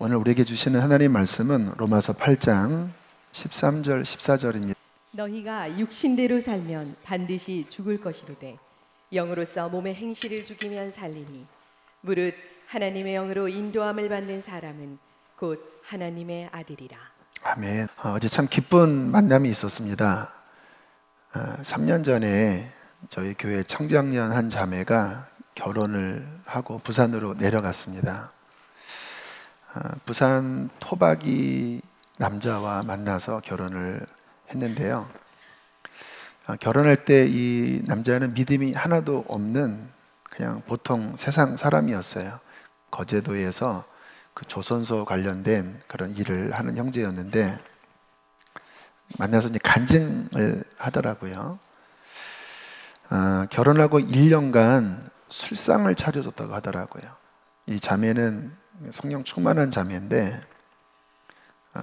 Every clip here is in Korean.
오늘 우리에게 주시는 하나님 말씀은 로마서 8장 13절 14절입니다. 너희가 육신대로 살면 반드시 죽을 것이로되 영으로서 몸의 행실을 죽이면 살리니 무릇 하나님의 영으로 인도함을 받는 사람은 곧 하나님의 아들이라. 아멘. 어제 참 기쁜 만남이 있었습니다. 3년 전에 저희 교회 청장년 한 자매가 결혼을 하고 부산으로 내려갔습니다. 부산 토박이 남자와 만나서 결혼을 했는데요. 결혼할 때 이 남자는 믿음이 하나도 없는 그냥 보통 세상 사람이었어요. 거제도에서 그 조선소 관련된 그런 일을 하는 형제였는데 만나서 이제 간증을 하더라고요. 결혼하고 1년간 술상을 차려줬다고 하더라고요. 이 자매는 성령 충만한 자매인데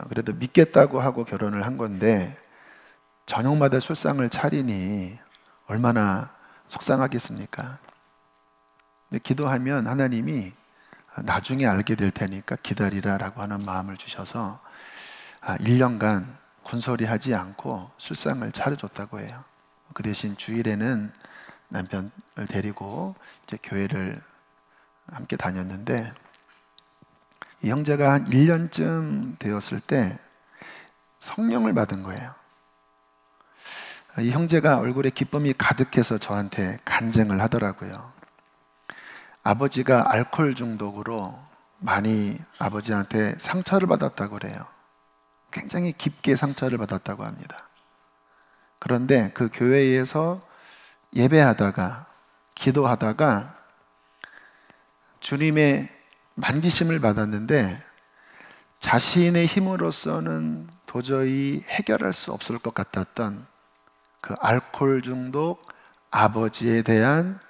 그래도 믿겠다고 하고 결혼을 한 건데 저녁마다 술상을 차리니 얼마나 속상하겠습니까? 근데 기도하면 하나님이 나중에 알게 될 테니까 기다리라 라고 하는 마음을 주셔서 1년간 군소리 하지 않고 술상을 차려줬다고 해요. 그 대신 주일에는 남편을 데리고 이제 교회를 함께 다녔는데 이 형제가 한 1년쯤 되었을 때 성령을 받은 거예요. 이 형제가 얼굴에 기쁨이 가득해서 저한테 간증을 하더라고요. 아버지가 알코올 중독으로 많이 아버지한테 상처를 받았다고 그래요. 굉장히 깊게 상처를 받았다고 합니다. 그런데 그 교회에서 예배하다가 기도하다가 주님의 만지심을 받았는데 자신의 힘으로서는 도저히 해결할 수 없을 것 같았던 그 알코올 중독 아버지에 대한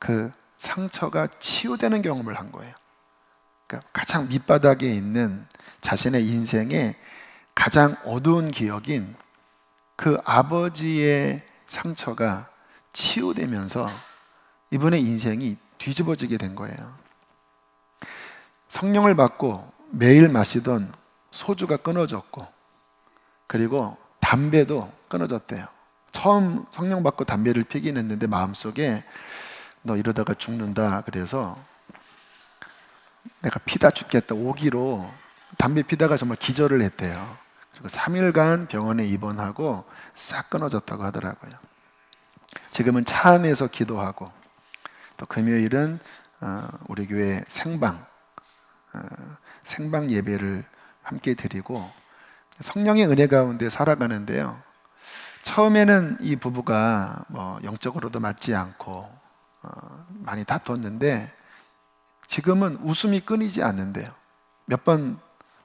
그 상처가 치유되는 경험을 한 거예요. 그러니까 가장 밑바닥에 있는 자신의 인생의 가장 어두운 기억인 그 아버지의 상처가 치유되면서 이분의 인생이 뒤집어지게 된 거예요. 성령을 받고 매일 마시던 소주가 끊어졌고 그리고 담배도 끊어졌대요. 처음 성령 받고 담배를 피긴 했는데 마음속에 너 이러다가 죽는다 그래서 내가 피다 죽겠다 오기로 담배 피다가 정말 기절을 했대요. 그리고 3일간 병원에 입원하고 싹 끊어졌다고 하더라고요. 지금은 차 안에서 기도하고 또 금요일은 우리 교회 생방 예배를 함께 드리고 성령의 은혜 가운데 살아가는데요. 처음에는 이 부부가 영적으로도 맞지 않고 많이 다퉜는데 지금은 웃음이 끊이지 않는데요. 몇 번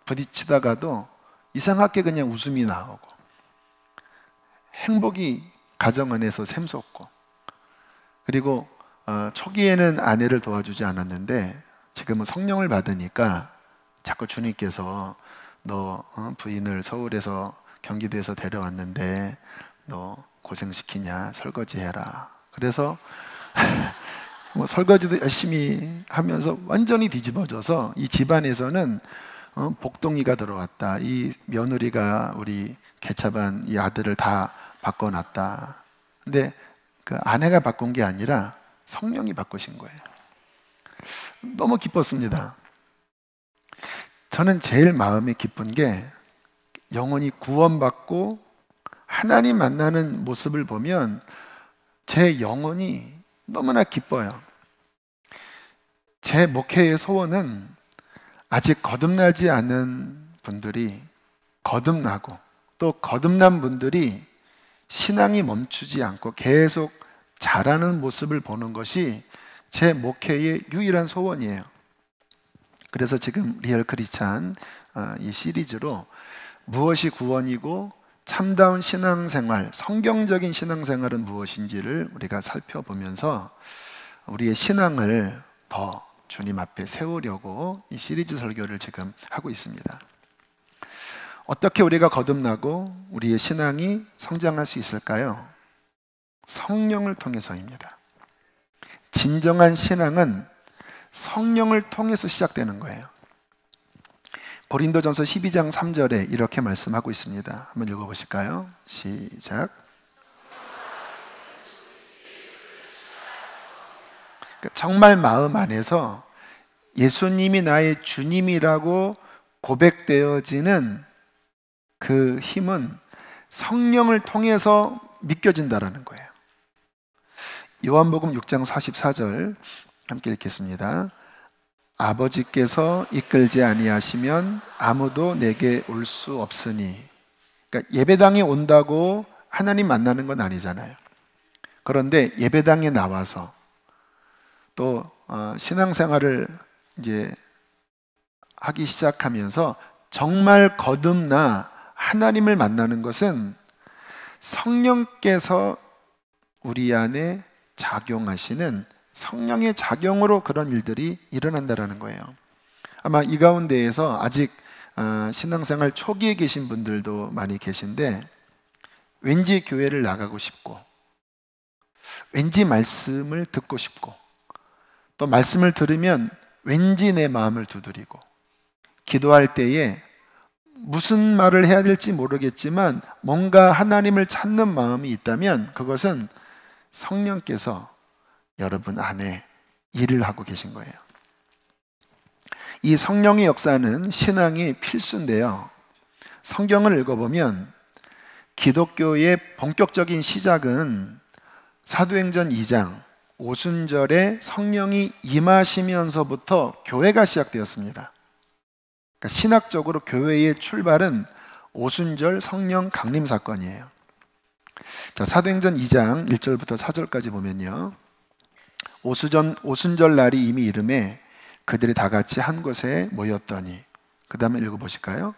부딪히다가도 이상하게 그냥 웃음이 나오고 행복이 가정 안에서 샘솟고 그리고 초기에는 아내를 도와주지 않았는데 지금은 성령을 받으니까 자꾸 주님께서 너 부인을 서울에서 경기도에서 데려왔는데 너 고생시키냐 설거지해라. 그래서 설거지도 열심히 하면서 완전히 뒤집어져서 이 집안에서는 복동이가 들어왔다. 이 며느리가 우리 개차반 이 아들을 다 바꿔놨다. 근데 그 아내가 바꾼 게 아니라 성령이 바꾸신 거예요. 너무 기뻤습니다. 저는 제일 마음이 기쁜 게 영혼이 구원받고 하나님 만나는 모습을 보면 제 영혼이 너무나 기뻐요. 제 목회의 소원은 아직 거듭나지 않은 분들이 거듭나고 또 거듭난 분들이 신앙이 멈추지 않고 계속 자라는 모습을 보는 것이 제 목회의 유일한 소원이에요. 그래서 지금 리얼 크리스찬 이 시리즈로 무엇이 구원이고 참다운 신앙생활, 성경적인 신앙생활은 무엇인지를 우리가 살펴보면서 우리의 신앙을 더 주님 앞에 세우려고 이 시리즈 설교를 지금 하고 있습니다. 어떻게 우리가 거듭나고 우리의 신앙이 성장할 수 있을까요? 성령을 통해서입니다. 진정한 신앙은 성령을 통해서 시작되는 거예요. 고린도전서 12장 3절에 이렇게 말씀하고 있습니다. 한번 읽어보실까요? 시작. 정말 마음 안에서 예수님이 나의 주님이라고 고백되어지는 그 힘은 성령을 통해서 믿겨진다라는 거예요. 요한복음 6장 44절 함께 읽겠습니다. 아버지께서 이끌지 아니하시면 아무도 내게 올 수 없으니. 그러니까 예배당에 온다고 하나님 만나는 건 아니잖아요. 그런데 예배당에 나와서 또 신앙생활을 이제 하기 시작하면서 정말 거듭나 하나님을 만나는 것은 성령께서 우리 안에 작용하시는 성령의 작용으로 그런 일들이 일어난다는 거예요. 아마 이 가운데에서 아직 신앙생활 초기에 계신 분들도 많이 계신데, 왠지 교회를 나가고 싶고, 왠지 말씀을 듣고 싶고, 또 말씀을 들으면 왠지 내 마음을 두드리고, 기도할 때에 무슨 말을 해야 될지 모르겠지만 뭔가 하나님을 찾는 마음이 있다면 그것은 성령께서 여러분 안에 일을 하고 계신 거예요. 이 성령의 역사는 신앙의 필수인데요. 성경을 읽어보면 기독교의 본격적인 시작은 사도행전 2장 오순절에 성령이 임하시면서부터 교회가 시작되었습니다. 그러니까 신학적으로 교회의 출발은 오순절 성령 강림 사건이에요. 자, 사도행전 2장 1절부터 4절까지 보면요, 오순절 날이 이미 이름에 그들이 다 같이 한 곳에 모였더니, 그 다음에 읽어보실까요?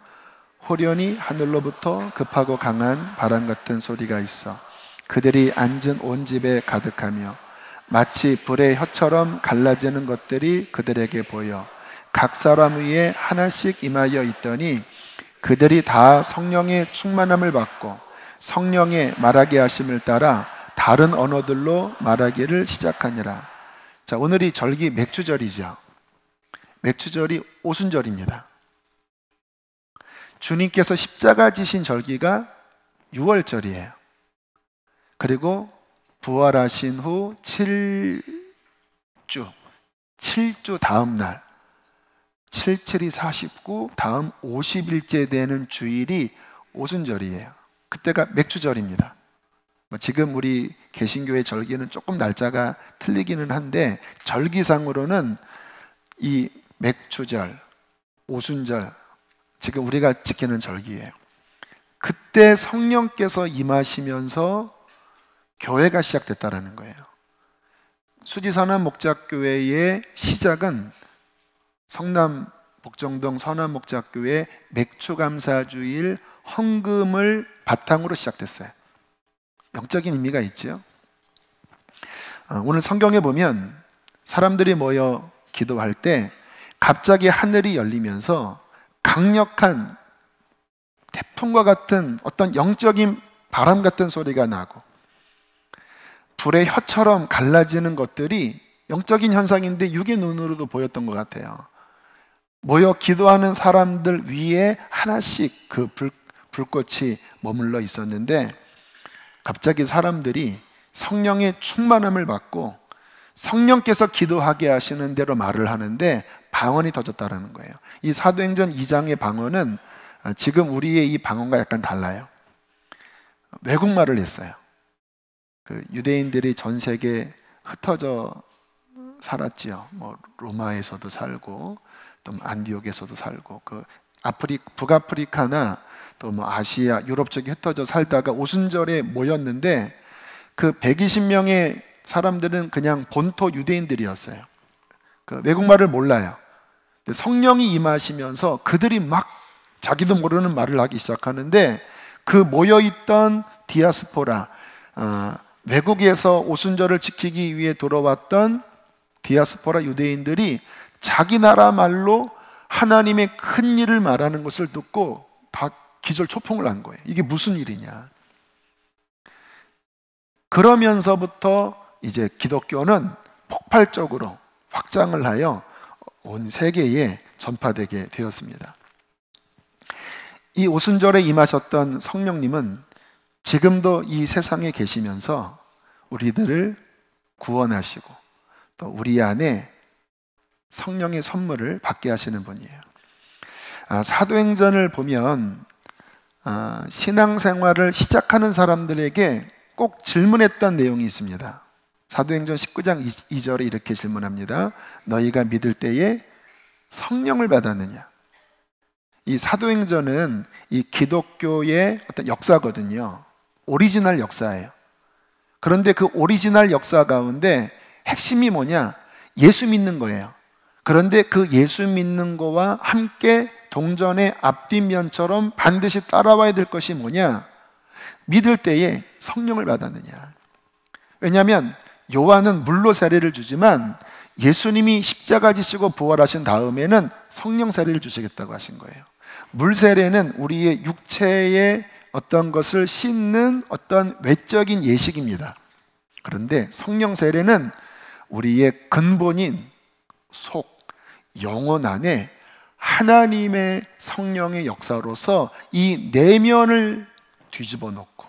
호련히 하늘로부터 급하고 강한 바람 같은 소리가 있어 그들이 앉은 온 집에 가득하며 마치 불의 혀처럼 갈라지는 것들이 그들에게 보여 각 사람 위에 하나씩 임하여 있더니 그들이 다 성령의 충만함을 받고 성령의 말하게 하심을 따라 다른 언어들로 말하기를 시작하니라. 자, 오늘이 절기 맥주절이죠. 맥주절이 오순절입니다. 주님께서 십자가 지신 절기가 6월절이에요. 그리고 부활하신 후 7주 다음 날 77이 49, 다음 50일째 되는 주일이 오순절이에요. 그때가 맥주절입니다. 지금 우리 개신교의 절기는 조금 날짜가 틀리기는 한데 절기상으로는 이 맥주절, 오순절, 지금 우리가 지키는 절기예요. 그때 성령께서 임하시면서 교회가 시작됐다라는 거예요. 수지선한 목자교회의 시작은 성남 복정동 선한 목자교회 맥주감사주일 헌금을 바탕으로 시작됐어요. 영적인 의미가 있죠. 오늘 성경에 보면 사람들이 모여 기도할 때 갑자기 하늘이 열리면서 강력한 태풍과 같은 어떤 영적인 바람 같은 소리가 나고 불의 혀처럼 갈라지는 것들이 영적인 현상인데 육의 눈으로도 보였던 것 같아요. 모여 기도하는 사람들 위에 하나씩 그 불꽃이 머물러 있었는데 갑자기 사람들이 성령의 충만함을 받고 성령께서 기도하게 하시는 대로 말을 하는데 방언이 터졌다는 거예요. 이 사도행전 2장의 방언은 지금 우리의 이 방언과 약간 달라요. 외국말을 했어요. 그 유대인들이 전 세계에 흩어져 살았지요. 뭐 로마에서도 살고 또 안디옥에서도 살고 그 북아프리카나 또 뭐 아시아, 유럽 쪽에 흩어져 살다가 오순절에 모였는데 그 120명의 사람들은 그냥 본토 유대인들이었어요. 그 외국말을 몰라요. 근데 성령이 임하시면서 그들이 막 자기도 모르는 말을 하기 시작하는데 그 모여있던 디아스포라, 외국에서 오순절을 지키기 위해 돌아왔던 디아스포라 유대인들이 자기 나라 말로 하나님의 큰 일을 말하는 것을 듣고 다 기절초풍을 한 거예요. 이게 무슨 일이냐. 그러면서부터 이제 기독교는 폭발적으로 확장을 하여 온 세계에 전파되게 되었습니다. 이 오순절에 임하셨던 성령님은 지금도 이 세상에 계시면서 우리들을 구원하시고 또 우리 안에 성령의 선물을 받게 하시는 분이에요. 사도행전을 보면 신앙생활을 시작하는 사람들에게 꼭 질문했던 내용이 있습니다. 사도행전 19장 2절에 이렇게 질문합니다. 너희가 믿을 때에 성령을 받았느냐? 이 사도행전은 이 기독교의 어떤 역사거든요. 오리지널 역사예요. 그런데 그 오리지널 역사 가운데 핵심이 뭐냐? 예수 믿는 거예요. 그런데 그 예수 믿는 거와 함께 동전의 앞뒷면처럼 반드시 따라와야 될 것이 뭐냐? 믿을 때에 성령을 받았느냐? 왜냐하면 요한은 물로 세례를 주지만 예수님이 십자가 지시고 부활하신 다음에는 성령 세례를 주시겠다고 하신 거예요. 물 세례는 우리의 육체의 어떤 것을 씻는 어떤 외적인 예식입니다. 그런데 성령 세례는 우리의 근본인 속, 영혼 안에 하나님의 성령의 역사로서 이 내면을 뒤집어 놓고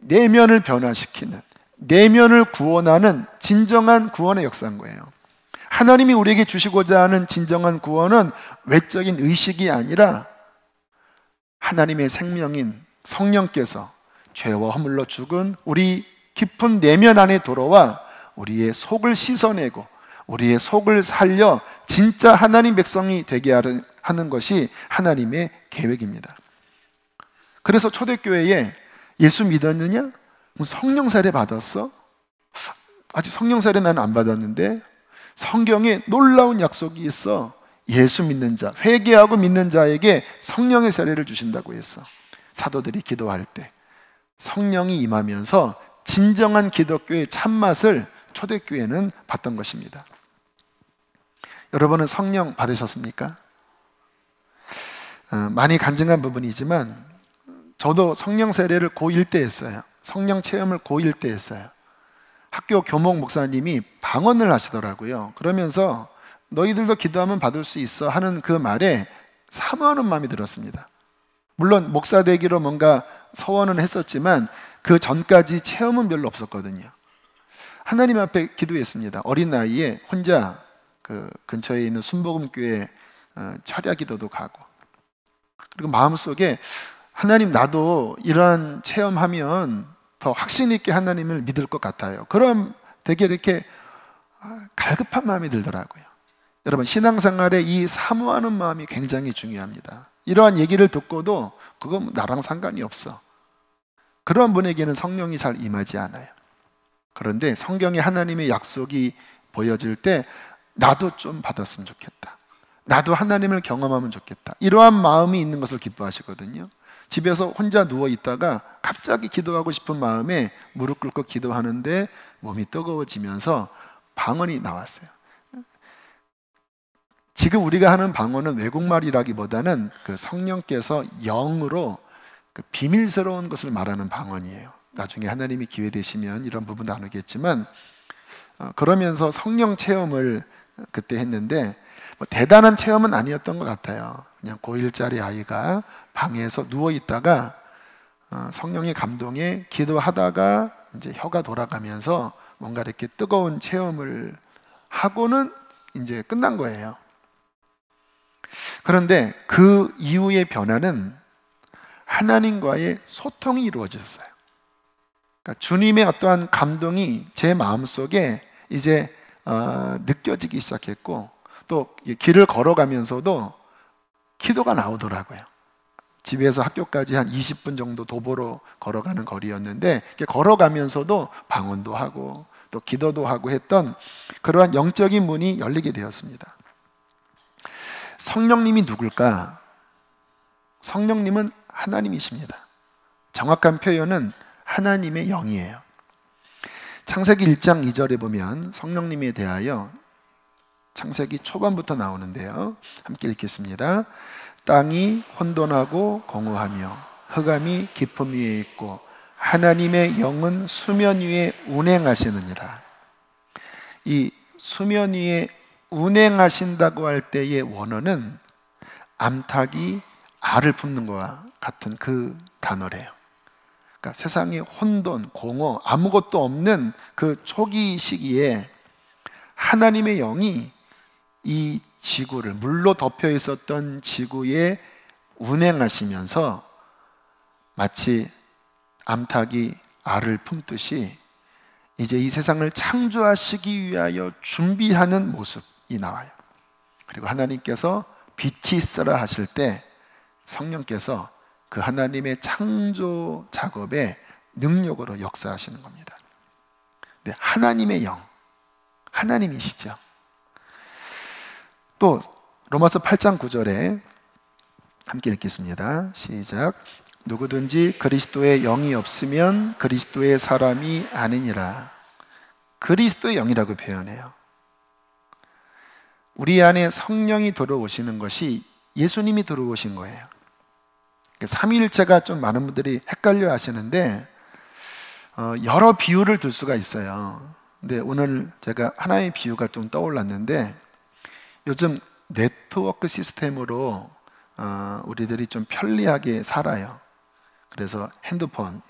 내면을 변화시키는, 내면을 구원하는 진정한 구원의 역사인 거예요. 하나님이 우리에게 주시고자 하는 진정한 구원은 외적인 의식이 아니라 하나님의 생명인 성령께서 죄와 허물로 죽은 우리 깊은 내면 안에 들어와 우리의 속을 씻어내고 우리의 속을 살려 진짜 하나님 백성이 되게 하는 것이 하나님의 계획입니다. 그래서 초대교회에 예수 믿었느냐? 성령 세례 받았어? 아직 성령 세례 나는 안 받았는데 성경에 놀라운 약속이 있어. 예수 믿는 자, 회개하고 믿는 자에게 성령의 세례를 주신다고 했어. 사도들이 기도할 때 성령이 임하면서 진정한 기독교의 참맛을 초대교회는 받던 것입니다. 여러분은 성령 받으셨습니까? 많이 간증한 부분이지만 저도 성령 세례를 고1 때 했어요. 성령 체험을 고1 때 했어요. 학교 교목 목사님이 방언을 하시더라고요. 그러면서 너희들도 기도하면 받을 수 있어 하는 그 말에 사모하는 마음이 들었습니다. 물론 목사 되기로 뭔가 서원은 했었지만 그 전까지 체험은 별로 없었거든요. 하나님 앞에 기도했습니다. 어린 나이에 혼자 그 근처에 있는 순복음교회 철야 기도도 가고, 그리고 마음속에 하나님, 나도 이러한 체험하면 더 확신 있게 하나님을 믿을 것 같아요. 그럼 되게 이렇게 갈급한 마음이 들더라고요. 여러분, 신앙생활에 이 사모하는 마음이 굉장히 중요합니다. 이러한 얘기를 듣고도 그건 나랑 상관이 없어. 그런 분에게는 성령이 잘 임하지 않아요. 그런데 성경에 하나님의 약속이 보여질 때 나도 좀 받았으면 좋겠다, 나도 하나님을 경험하면 좋겠다, 이러한 마음이 있는 것을 기뻐하시거든요. 집에서 혼자 누워 있다가 갑자기 기도하고 싶은 마음에 무릎 꿇고 기도하는데 몸이 뜨거워지면서 방언이 나왔어요. 지금 우리가 하는 방언은 외국말이라기보다는 그 성령께서 영으로 그 비밀스러운 것을 말하는 방언이에요. 나중에 하나님이 기회 되시면 이런 부분 나누겠지만, 그러면서 성령 체험을 그때 했는데 뭐 대단한 체험은 아니었던 것 같아요. 그냥 고1짜리 아이가 방에서 누워 있다가 성령의 감동에 기도하다가 이제 혀가 돌아가면서 뭔가 이렇게 뜨거운 체험을 하고는 이제 끝난 거예요. 그런데 그 이후의 변화는 하나님과의 소통이 이루어졌어요. 그러니까 주님의 어떠한 감동이 제 마음속에 이제 느껴지기 시작했고, 또 길을 걸어가면서도 기도가 나오더라고요. 집에서 학교까지 한 20분 정도 도보로 걸어가는 거리였는데 걸어가면서도 방언도 하고 또 기도도 하고 했던 그러한 영적인 문이 열리게 되었습니다. 성령님이 누굴까? 성령님은 하나님이십니다. 정확한 표현은 하나님의 영이에요. 창세기 1장 2절에 보면 성령님에 대하여, 창세기 초반부터 나오는데요, 함께 읽겠습니다. 땅이 혼돈하고 공허하며 흑암이 깊음 위에 있고 하나님의 영은 수면 위에 운행하시느니라. 이 수면 위에 운행하신다고 할 때의 원어는 암탉이 알을 품는 것과 같은 그 단어래요. 그러니까 세상에 혼돈, 공허, 아무것도 없는 그 초기 시기에 하나님의 영이 이 지구를, 물로 덮여 있었던 지구에 운행하시면서 마치 암탉이 알을 품듯이 이제 이 세상을 창조하시기 위하여 준비하는 모습이 나와요. 그리고 하나님께서 빛이 있으라 하실 때 성령께서 그 하나님의 창조 작업에 능력으로 역사하시는 겁니다. 근데 하나님의 영, 하나님이시죠. 또 로마서 8장 9절에 함께 읽겠습니다. 시작. 누구든지 그리스도의 영이 없으면 그리스도의 사람이 아니니라. 그리스도의 영이라고 표현해요. 우리 안에 성령이 들어오시는 것이 예수님이 들어오신 거예요. 삼위일체가 좀 많은 분들이 헷갈려 하시는데 여러 비유를 들 수가 있어요. 근데 오늘 제가 하나의 비유가 좀 떠올랐는데, 요즘 네트워크 시스템으로 우리들이 좀 편리하게 살아요. 그래서 핸드폰,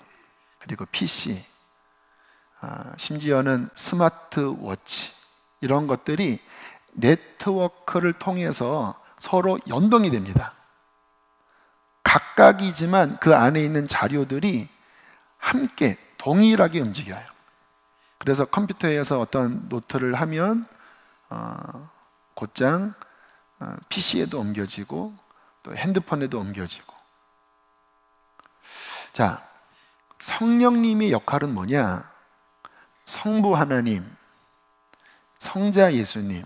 그리고 PC, 심지어는 스마트워치, 이런 것들이 네트워크를 통해서 서로 연동이 됩니다. 각각이지만 그 안에 있는 자료들이 함께 동일하게 움직여요. 그래서 컴퓨터에서 어떤 노트를 하면 곧장 PC에도 옮겨지고 또 핸드폰에도 옮겨지고. 자, 성령님의 역할은 뭐냐? 성부 하나님, 성자 예수님,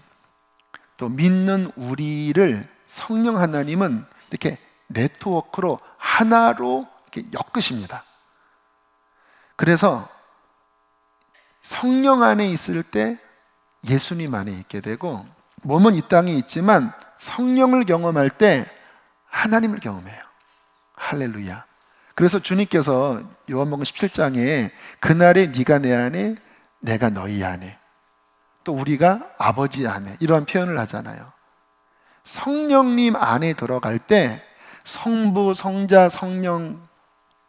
또 믿는 우리를 성령 하나님은 이렇게 네트워크로 하나로 이렇게 엮으십니다. 그래서 성령 안에 있을 때 예수님 안에 있게 되고, 몸은 이 땅에 있지만 성령을 경험할 때 하나님을 경험해요. 할렐루야. 그래서 주님께서 요한복음 17장에 그날에 네가 내 안에 내가 너희 안에, 또 우리가 아버지 안에, 이러한 표현을 하잖아요. 성령님 안에 들어갈 때 성부, 성자, 성령,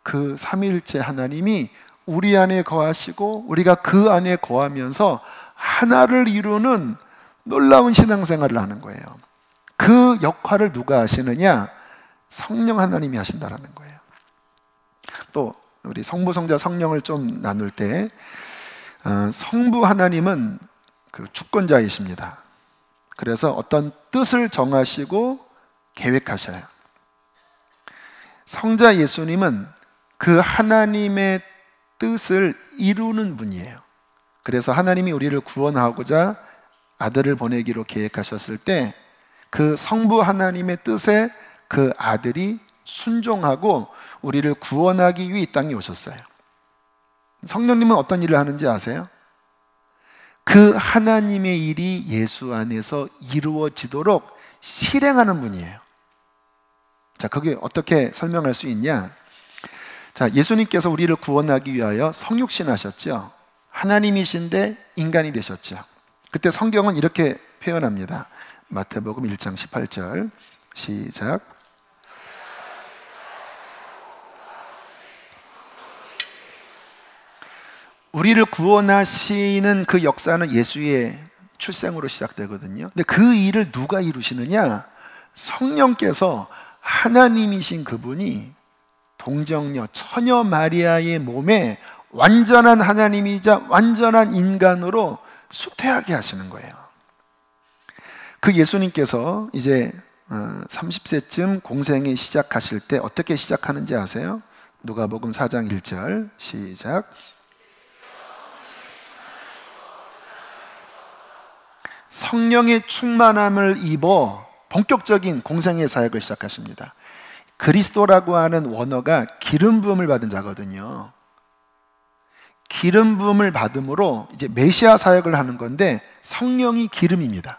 그 삼위일체 하나님이 우리 안에 거하시고 우리가 그 안에 거하면서 하나를 이루는 놀라운 신앙생활을 하는 거예요. 그 역할을 누가 하시느냐? 성령 하나님이 하신다라는 거예요. 또 우리 성부, 성자, 성령을 좀 나눌 때 성부 하나님은 그 주권자이십니다. 그래서 어떤 뜻을 정하시고 계획하셔요. 성자 예수님은 그 하나님의 뜻을 이루는 분이에요. 그래서 하나님이 우리를 구원하고자 아들을 보내기로 계획하셨을 때 그 성부 하나님의 뜻에 그 아들이 순종하고 우리를 구원하기 위해 이 땅에 오셨어요. 성령님은 어떤 일을 하는지 아세요? 그 하나님의 일이 예수 안에서 이루어지도록 실행하는 분이에요. 자, 그게 어떻게 설명할 수 있냐? 자, 예수님께서 우리를 구원하기 위하여 성육신하셨죠. 하나님이신데 인간이 되셨죠. 그때 성경은 이렇게 표현합니다. 마태복음 1장 18절 시작. 우리를 구원하시는 그 역사는 예수의 출생으로 시작되거든요. 근데 그 일을 누가 이루시느냐? 성령께서, 하나님이신 그분이 동정녀 처녀 마리아의 몸에 완전한 하나님이자 완전한 인간으로 수태하게 하시는 거예요. 그 예수님께서 이제 30세쯤 공생이 시작하실 때 어떻게 시작하는지 아세요? 누가복음 4장 1절 시작. 성령의 충만함을 입어 본격적인 공생의 사역을 시작하십니다. 그리스도라고 하는 원어가 기름 부음을 받은 자거든요. 기름 부음을 받음으로 이제 메시아 사역을 하는 건데, 성령이 기름입니다.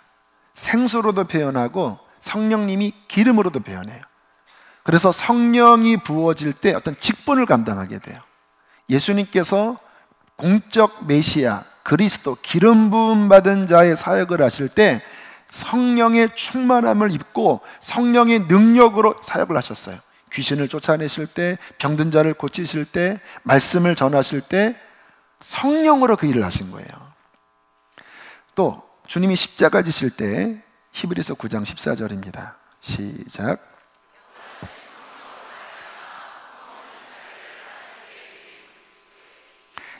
생수로도 표현하고 성령님이 기름으로도 표현해요. 그래서 성령이 부어질 때 어떤 직분을 감당하게 돼요. 예수님께서 공적 메시아 그리스도 기름 부음 받은 자의 사역을 하실 때 성령의 충만함을 입고 성령의 능력으로 사역을 하셨어요. 귀신을 쫓아내실 때, 병든 자를 고치실 때, 말씀을 전하실 때 성령으로 그 일을 하신 거예요. 또 주님이 십자가 지실 때 히브리서 9장 14절입니다. 시작.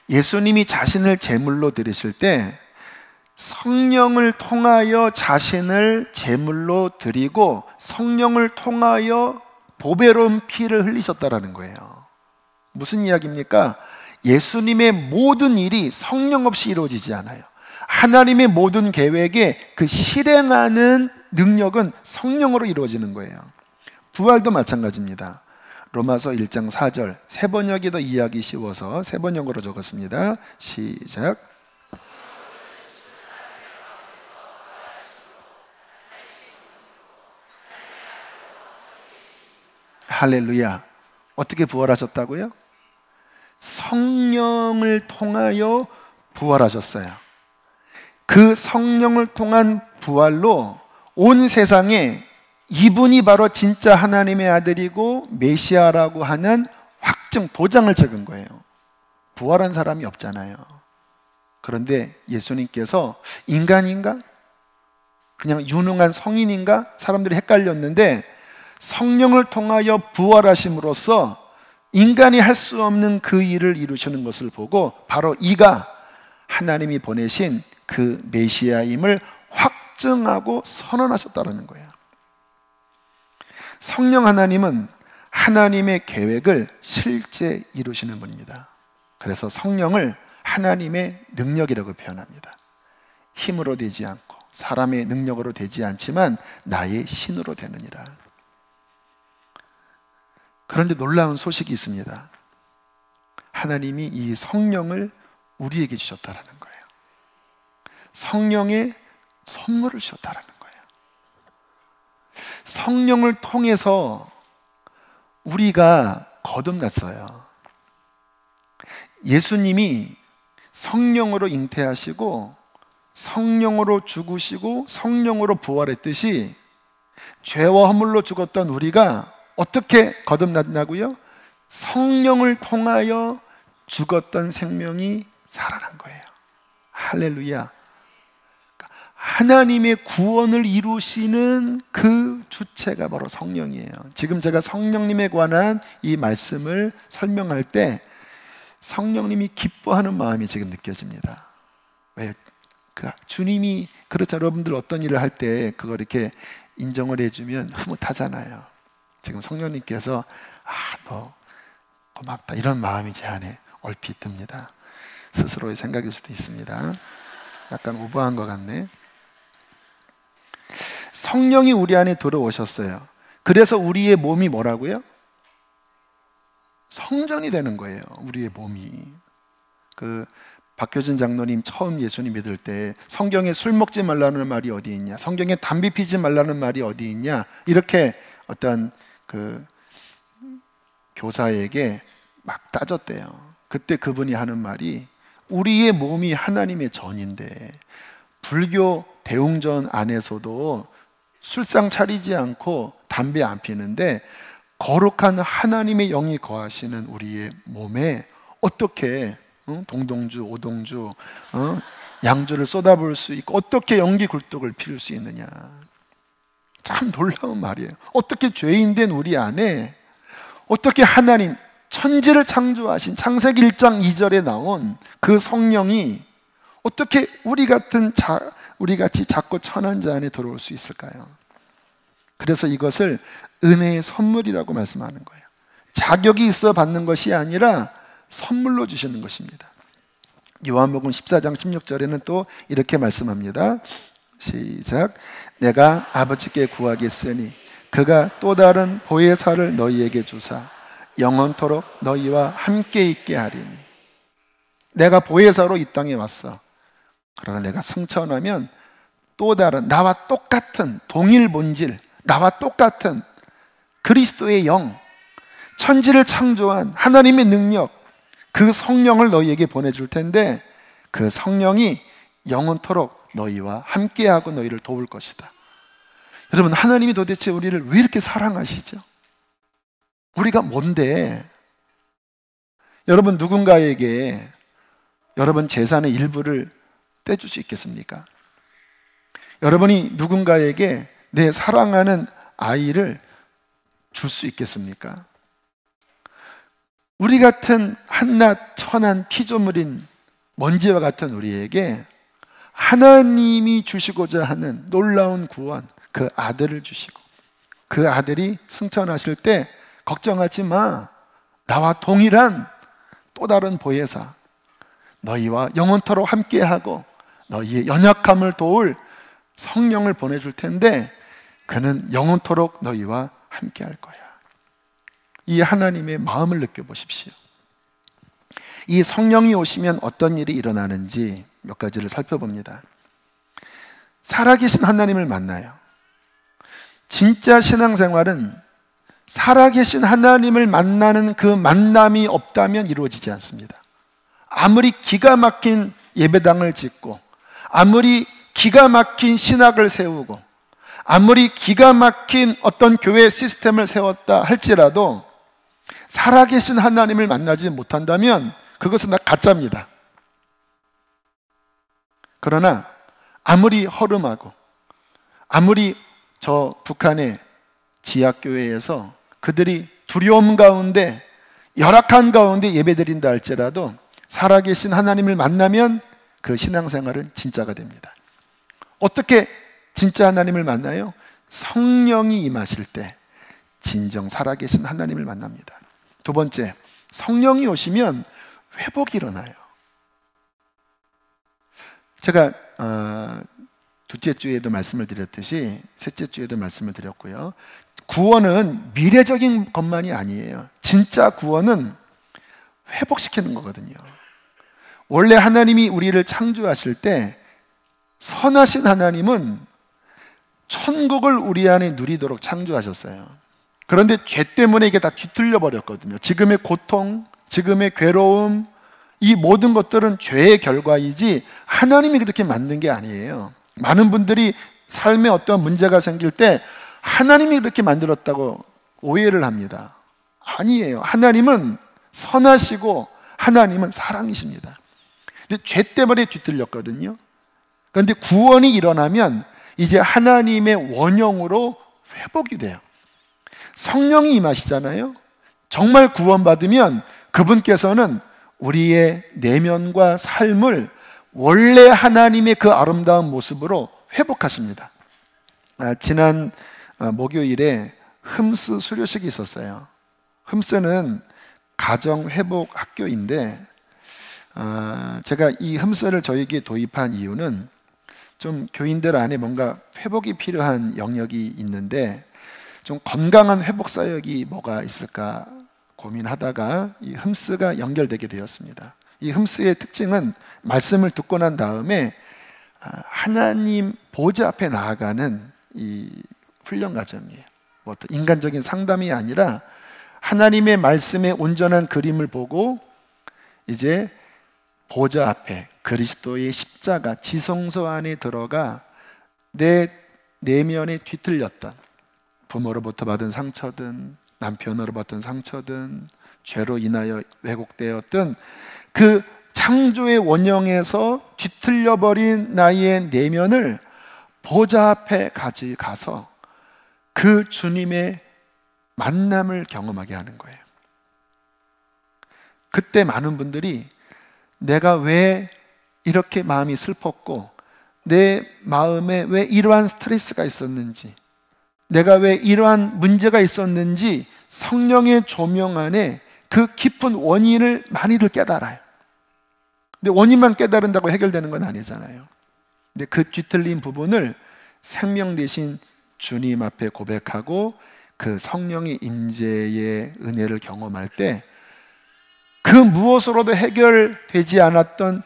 예수님이 자신을 제물로 드리실 때 성령을 통하여 자신을 제물로 드리고 성령을 통하여 보배로운 피를 흘리셨다라는 거예요. 무슨 이야기입니까? 예수님의 모든 일이 성령 없이 이루어지지 않아요. 하나님의 모든 계획에 그 실행하는 능력은 성령으로 이루어지는 거예요. 부활도 마찬가지입니다. 로마서 1장 4절, 세 번역이 더 이해하기 쉬워서 세 번역으로 적었습니다. 시작. 할렐루야. 어떻게 부활하셨다고요? 성령을 통하여 부활하셨어요. 그 성령을 통한 부활로 온 세상에 이분이 바로 진짜 하나님의 아들이고 메시아라고 하는 확증, 도장을 찍은 거예요. 부활한 사람이 없잖아요. 그런데 예수님께서 인간인가? 그냥 유능한 성인인가? 사람들이 헷갈렸는데 성령을 통하여 부활하심으로써 인간이 할 수 없는 그 일을 이루시는 것을 보고 바로 이가 하나님이 보내신 그 메시아임을 확증하고 선언하셨다는 거예요. 성령 하나님은 하나님의 계획을 실제 이루시는 분입니다. 그래서 성령을 하나님의 능력이라고 표현합니다. 힘으로 되지 않고 사람의 능력으로 되지 않지만 나의 신으로 되느니라. 그런데 놀라운 소식이 있습니다. 하나님이 이 성령을 우리에게 주셨다는 거예요. 성령의 선물을 주셨다는 거예요. 성령을 통해서 우리가 거듭났어요. 예수님이 성령으로 잉태하시고 성령으로 죽으시고 성령으로 부활했듯이 죄와 허물로 죽었던 우리가 어떻게 거듭났냐고요? 성령을 통하여 죽었던 생명이 살아난 거예요. 할렐루야. 하나님의 구원을 이루시는 그 주체가 바로 성령이에요. 지금 제가 성령님에 관한 이 말씀을 설명할 때 성령님이 기뻐하는 마음이 지금 느껴집니다. 왜? 주님이 그렇죠. 여러분들 어떤 일을 할 때 그걸 이렇게 인정을 해주면 흐뭇하잖아요. 지금 성령님께서 너 고맙다 이런 마음이 제 안에 얼핏 듭니다. 스스로의 생각일 수도 있습니다. 약간 오버한 것 같네. 성령이 우리 안에 들어오셨어요. 그래서 우리의 몸이 뭐라고요? 성전이 되는 거예요. 우리의 몸이. 박효진 장로님 처음 예수님 믿을 때 성경에 술 먹지 말라는 말이 어디 있냐, 성경에 담배 피지 말라는 말이 어디 있냐, 이렇게 어떤 교사에게 막 따졌대요. 그때 그분이 하는 말이 우리의 몸이 하나님의 전인데 불교 대웅전 안에서도 술상 차리지 않고 담배 안 피는데 거룩한 하나님의 영이 거하시는 우리의 몸에 어떻게 동동주, 오동주, 양주를 쏟아부을 수 있고 어떻게 연기 굴뚝을 피울 수 있느냐. 참 놀라운 말이에요. 어떻게 죄인된 우리 안에 어떻게 하나님 천지를 창조하신 창세기 1장 2절에 나온 그 성령이 어떻게 우리 같이 작고 천한 자 안에 들어올 수 있을까요? 그래서 이것을 은혜의 선물이라고 말씀하는 거예요. 자격이 있어 받는 것이 아니라 선물로 주시는 것입니다. 요한복음 14장 16절에는 또 이렇게 말씀합니다. 시작. 내가 아버지께 구하겠으니 그가 또 다른 보혜사를 너희에게 주사 영원토록 너희와 함께 있게 하리니. 내가 보혜사로 이 땅에 왔어. 그러나 내가 승천하면 또 다른 나와 똑같은 동일 본질, 나와 똑같은 그리스도의 영, 천지를 창조한 하나님의 능력, 그 성령을 너희에게 보내줄 텐데 그 성령이 영원토록 너희와 함께하고 너희를 도울 것이다. 여러분, 하나님이 도대체 우리를 왜 이렇게 사랑하시죠? 우리가 뭔데? 여러분, 누군가에게 여러분 재산의 일부를 떼줄 수 있겠습니까? 여러분이 누군가에게 내 사랑하는 아이를 줄 수 있겠습니까? 우리 같은 한낱 천한 피조물인 먼지와 같은 우리에게 하나님이 주시고자 하는 놀라운 구원, 그 아들을 주시고, 그 아들이 승천하실 때 걱정하지 마, 나와 동일한 또 다른 보혜사, 너희와 영원토록 함께하고 너희의 연약함을 도울 성령을 보내줄 텐데 그는 영원토록 너희와 함께할 거야. 이 하나님의 마음을 느껴보십시오. 이 성령이 오시면 어떤 일이 일어나는지 몇 가지를 살펴봅니다. 살아계신 하나님을 만나요. 진짜 신앙생활은 살아계신 하나님을 만나는 그 만남이 없다면 이루어지지 않습니다. 아무리 기가 막힌 예배당을 짓고, 아무리 기가 막힌 신학을 세우고, 아무리 기가 막힌 어떤 교회 시스템을 세웠다 할지라도 살아계신 하나님을 만나지 못한다면 그것은 다 가짜입니다. 그러나 아무리 허름하고, 아무리 저 북한의 지하교회에서 그들이 두려움 가운데, 열악한 가운데 예배드린다 할지라도 살아계신 하나님을 만나면 그 신앙생활은 진짜가 됩니다. 어떻게 진짜 하나님을 만나요? 성령이 임하실 때 진정 살아계신 하나님을 만납니다. 두 번째, 성령이 오시면 회복이 일어나요. 제가 둘째 주에도 말씀을 드렸듯이 셋째 주에도 말씀을 드렸고요. 구원은 미래적인 것만이 아니에요. 진짜 구원은 회복시키는 거거든요. 원래 하나님이 우리를 창조하실 때 선하신 하나님은 천국을 우리 안에 누리도록 창조하셨어요. 그런데 죄 때문에 이게 다 뒤틀려 버렸거든요. 지금의 고통, 지금의 괴로움, 이 모든 것들은 죄의 결과이지 하나님이 그렇게 만든 게 아니에요. 많은 분들이 삶에 어떤 문제가 생길 때 하나님이 그렇게 만들었다고 오해를 합니다. 아니에요. 하나님은 선하시고 하나님은 사랑이십니다. 근데 죄 때문에 뒤틀렸거든요. 그런데 구원이 일어나면 이제 하나님의 원형으로 회복이 돼요. 성령이 임하시잖아요. 정말 구원받으면 그분께서는 우리의 내면과 삶을 원래 하나님의 그 아름다운 모습으로 회복하십니다. 지난 목요일에 흠스 수료식이 있었어요. 흠스는 가정회복학교인데 제가 이 흠스를 저에게 도입한 이유는 좀 교인들 안에 뭔가 회복이 필요한 영역이 있는데 좀 건강한 회복 사역이 뭐가 있을까 고민하다가 이 흠스가 연결되게 되었습니다. 이 흠스의 특징은 말씀을 듣고 난 다음에 하나님 보좌 앞에 나아가는 이 훈련 과정이에요. 뭐 어떤 인간적인 상담이 아니라 하나님의 말씀의 온전한 그림을 보고 이제 보좌 앞에 그리스도의 십자가 지성소 안에 들어가 내 내면에 뒤틀렸던 부모로부터 받은 상처든 남편으로 받은 상처든 죄로 인하여 왜곡되었던 그 창조의 원형에서 뒤틀려버린 나의 내면을 보좌 앞에 가서 그 주님의 만남을 경험하게 하는 거예요. 그때 많은 분들이 내가 왜 이렇게 마음이 슬펐고 내 마음에 왜 이러한 스트레스가 있었는지, 내가 왜 이러한 문제가 있었는지 성령의 조명 안에 그 깊은 원인을 많이들 깨달아요. 근데 원인만 깨달은다고 해결되는 건 아니잖아요. 근데 그 뒤틀린 부분을 생명 되신 주님 앞에 고백하고 그 성령의 임재의 은혜를 경험할 때 그 무엇으로도 해결되지 않았던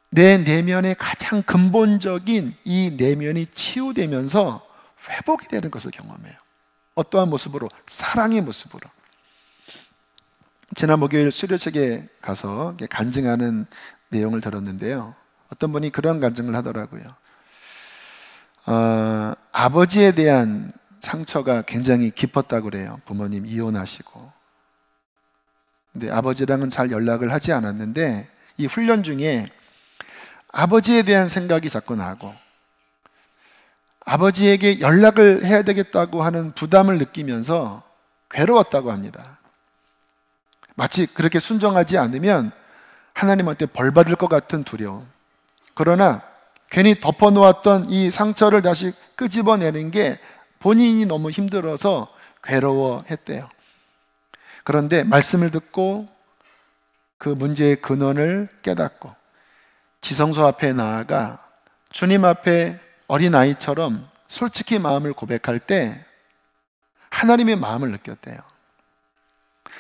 내 내면의 가장 근본적인 이 내면이 치유되면서 회복이 되는 것을 경험해요. 어떠한 모습으로? 사랑의 모습으로. 지난 목요일 수료식에 가서 간증하는 내용을 들었는데요. 어떤 분이 그런 간증을 하더라고요. 아버지에 대한 상처가 굉장히 깊었다고 그래요. 부모님 이혼하시고. 근데 아버지랑은 잘 연락을 하지 않았는데 이 훈련 중에 아버지에 대한 생각이 자꾸 나고 아버지에게 연락을 해야 되겠다고 하는 부담을 느끼면서 괴로웠다고 합니다. 마치 그렇게 순종하지 않으면 하나님한테 벌 받을 것 같은 두려움. 그러나 괜히 덮어놓았던 이 상처를 다시 끄집어내는 게 본인이 너무 힘들어서 괴로워했대요. 그런데 말씀을 듣고 그 문제의 근원을 깨닫고 지성소 앞에 나아가 주님 앞에 어린아이처럼 솔직히 마음을 고백할 때 하나님의 마음을 느꼈대요.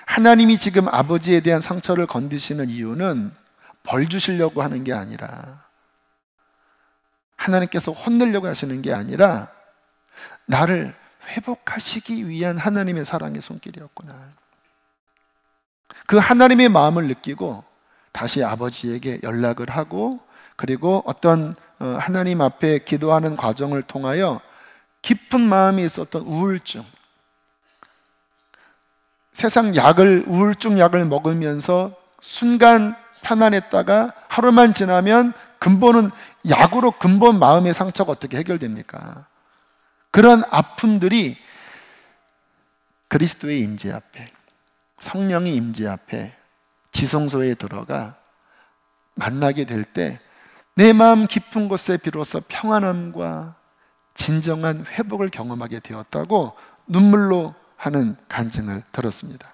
하나님이 지금 아버지에 대한 상처를 건드시는 이유는 벌 주시려고 하는 게 아니라, 하나님께서 혼내려고 하시는 게 아니라 나를 회복하시기 위한 하나님의 사랑의 손길이었구나. 그 하나님의 마음을 느끼고 다시 아버지에게 연락을 하고, 그리고 어떤 하나님 앞에 기도하는 과정을 통하여 깊은 마음에 있었던 우울증, 세상 우울증 약을 먹으면서 순간 편안했다가 하루만 지나면 근본 마음의 상처가 어떻게 해결됩니까? 그런 아픔들이 그리스도의 임재 앞에, 성령의 임재 앞에 지성소에 들어가 만나게 될 때 내 마음 깊은 곳에 비로소 평안함과 진정한 회복을 경험하게 되었다고 눈물로 하는 간증을 들었습니다.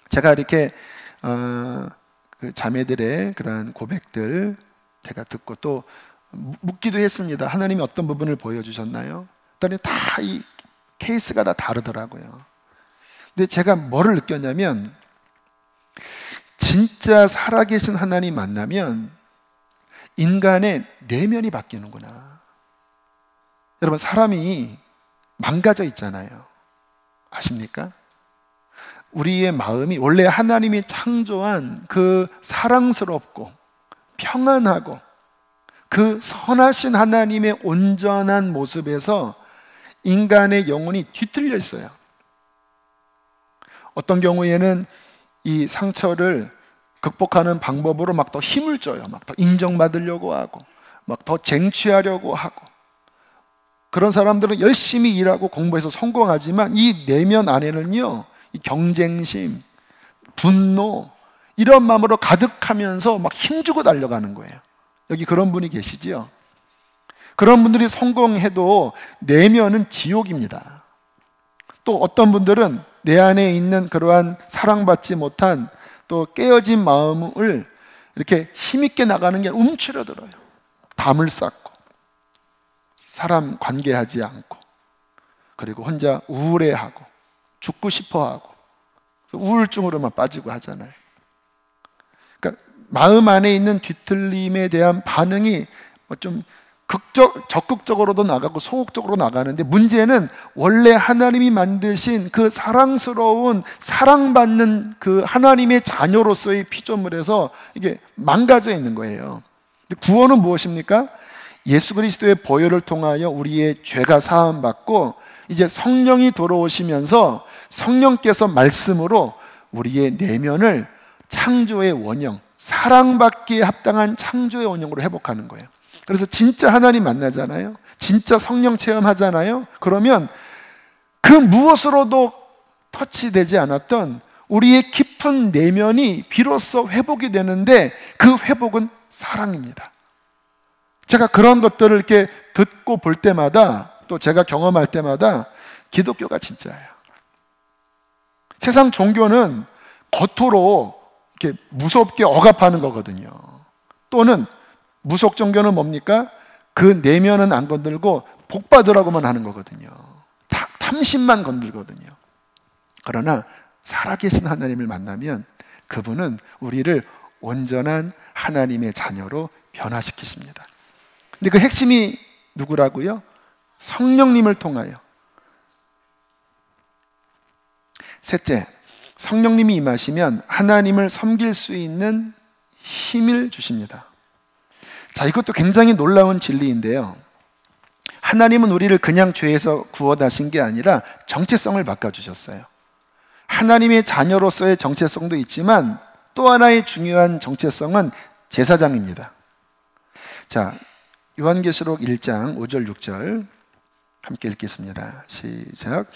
제가 이렇게 그 자매들의 그러한 고백들 제가 듣고 또 묻기도 했습니다. 하나님이 어떤 부분을 보여주셨나요? 그랬더니 다 이 케이스가 다 다르더라고요. 근데 제가 뭐를 느꼈냐면, 진짜 살아계신 하나님 만나면 인간의 내면이 바뀌는구나. 여러분, 사람이 망가져 있잖아요. 아십니까? 우리의 마음이 원래 하나님이 창조한 그 사랑스럽고 평안하고 그 선하신 하나님의 온전한 모습에서 인간의 영혼이 뒤틀려 있어요. 어떤 경우에는 이 상처를 극복하는 방법으로 막 더 힘을 줘요. 막 더 인정받으려고 하고, 막 더 쟁취하려고 하고. 그런 사람들은 열심히 일하고 공부해서 성공하지만 이 내면 안에는요, 이 경쟁심, 분노, 이런 마음으로 가득하면서 막 힘주고 달려가는 거예요. 여기 그런 분이 계시지요? 그런 분들이 성공해도 내면은 지옥입니다. 또 어떤 분들은 내 안에 있는 그러한 사랑받지 못한 또 깨어진 마음을 이렇게 힘있게 나가는 게 움츠러들어요. 담을 쌓고 사람 관계하지 않고, 그리고 혼자 우울해하고 죽고 싶어하고 우울증으로만 빠지고 하잖아요. 그러니까 마음 안에 있는 뒤틀림에 대한 반응이 좀 적극적으로도 나가고 소극적으로 나가는데, 문제는 원래 하나님이 만드신 그 사랑스러운 사랑받는 그 하나님의 자녀로서의 피조물에서 이게 망가져 있는 거예요. 근데 구원은 무엇입니까? 예수 그리스도의 보혈을 통하여 우리의 죄가 사함받고 이제 성령이 들어오시면서 성령께서 말씀으로 우리의 내면을 창조의 원형, 사랑받기에 합당한 창조의 원형으로 회복하는 거예요. 그래서 진짜 하나님 만나잖아요. 진짜 성령 체험하잖아요. 그러면 그 무엇으로도 터치되지 않았던 우리의 깊은 내면이 비로소 회복이 되는데, 그 회복은 사랑입니다. 제가 그런 것들을 이렇게 듣고 볼 때마다, 또 제가 경험할 때마다 기독교가 진짜예요. 세상 종교는 겉으로 이렇게 무섭게 억압하는 거거든요. 또는 무속 종교는 뭡니까? 그 내면은 안 건들고 복 받으라고만 하는 거거든요. 탐심만 건들거든요. 그러나 살아계신 하나님을 만나면 그분은 우리를 온전한 하나님의 자녀로 변화시키십니다. 근데 그 핵심이 누구라고요? 성령님을 통하여. 셋째, 성령님이 임하시면 하나님을 섬길 수 있는 힘을 주십니다. 자, 이것도 굉장히 놀라운 진리인데요. 하나님은 우리를 그냥 죄에서 구원하신 게 아니라 정체성을 바꿔주셨어요. 하나님의 자녀로서의 정체성도 있지만 또 하나의 중요한 정체성은 제사장입니다. 자, 요한계시록 1장 5절 6절 함께 읽겠습니다. 시작.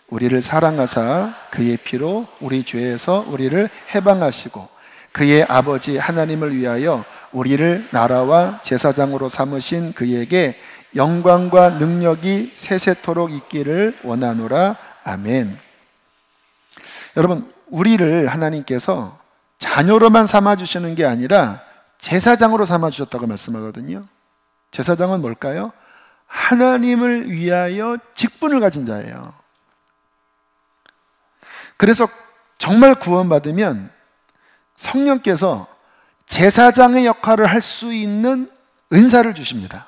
우리를 사랑하사 그의 피로 우리 죄에서 우리를 해방하시고 그의 아버지 하나님을 위하여 우리를 나라와 제사장으로 삼으신 그에게 영광과 능력이 세세토록 있기를 원하노라. 아멘. 여러분, 우리를 하나님께서 자녀로만 삼아주시는 게 아니라 제사장으로 삼아주셨다고 말씀하거든요. 제사장은 뭘까요? 하나님을 위하여 직분을 가진 자예요. 그래서 정말 구원받으면 성령께서 제사장의 역할을 할 수 있는 은사를 주십니다.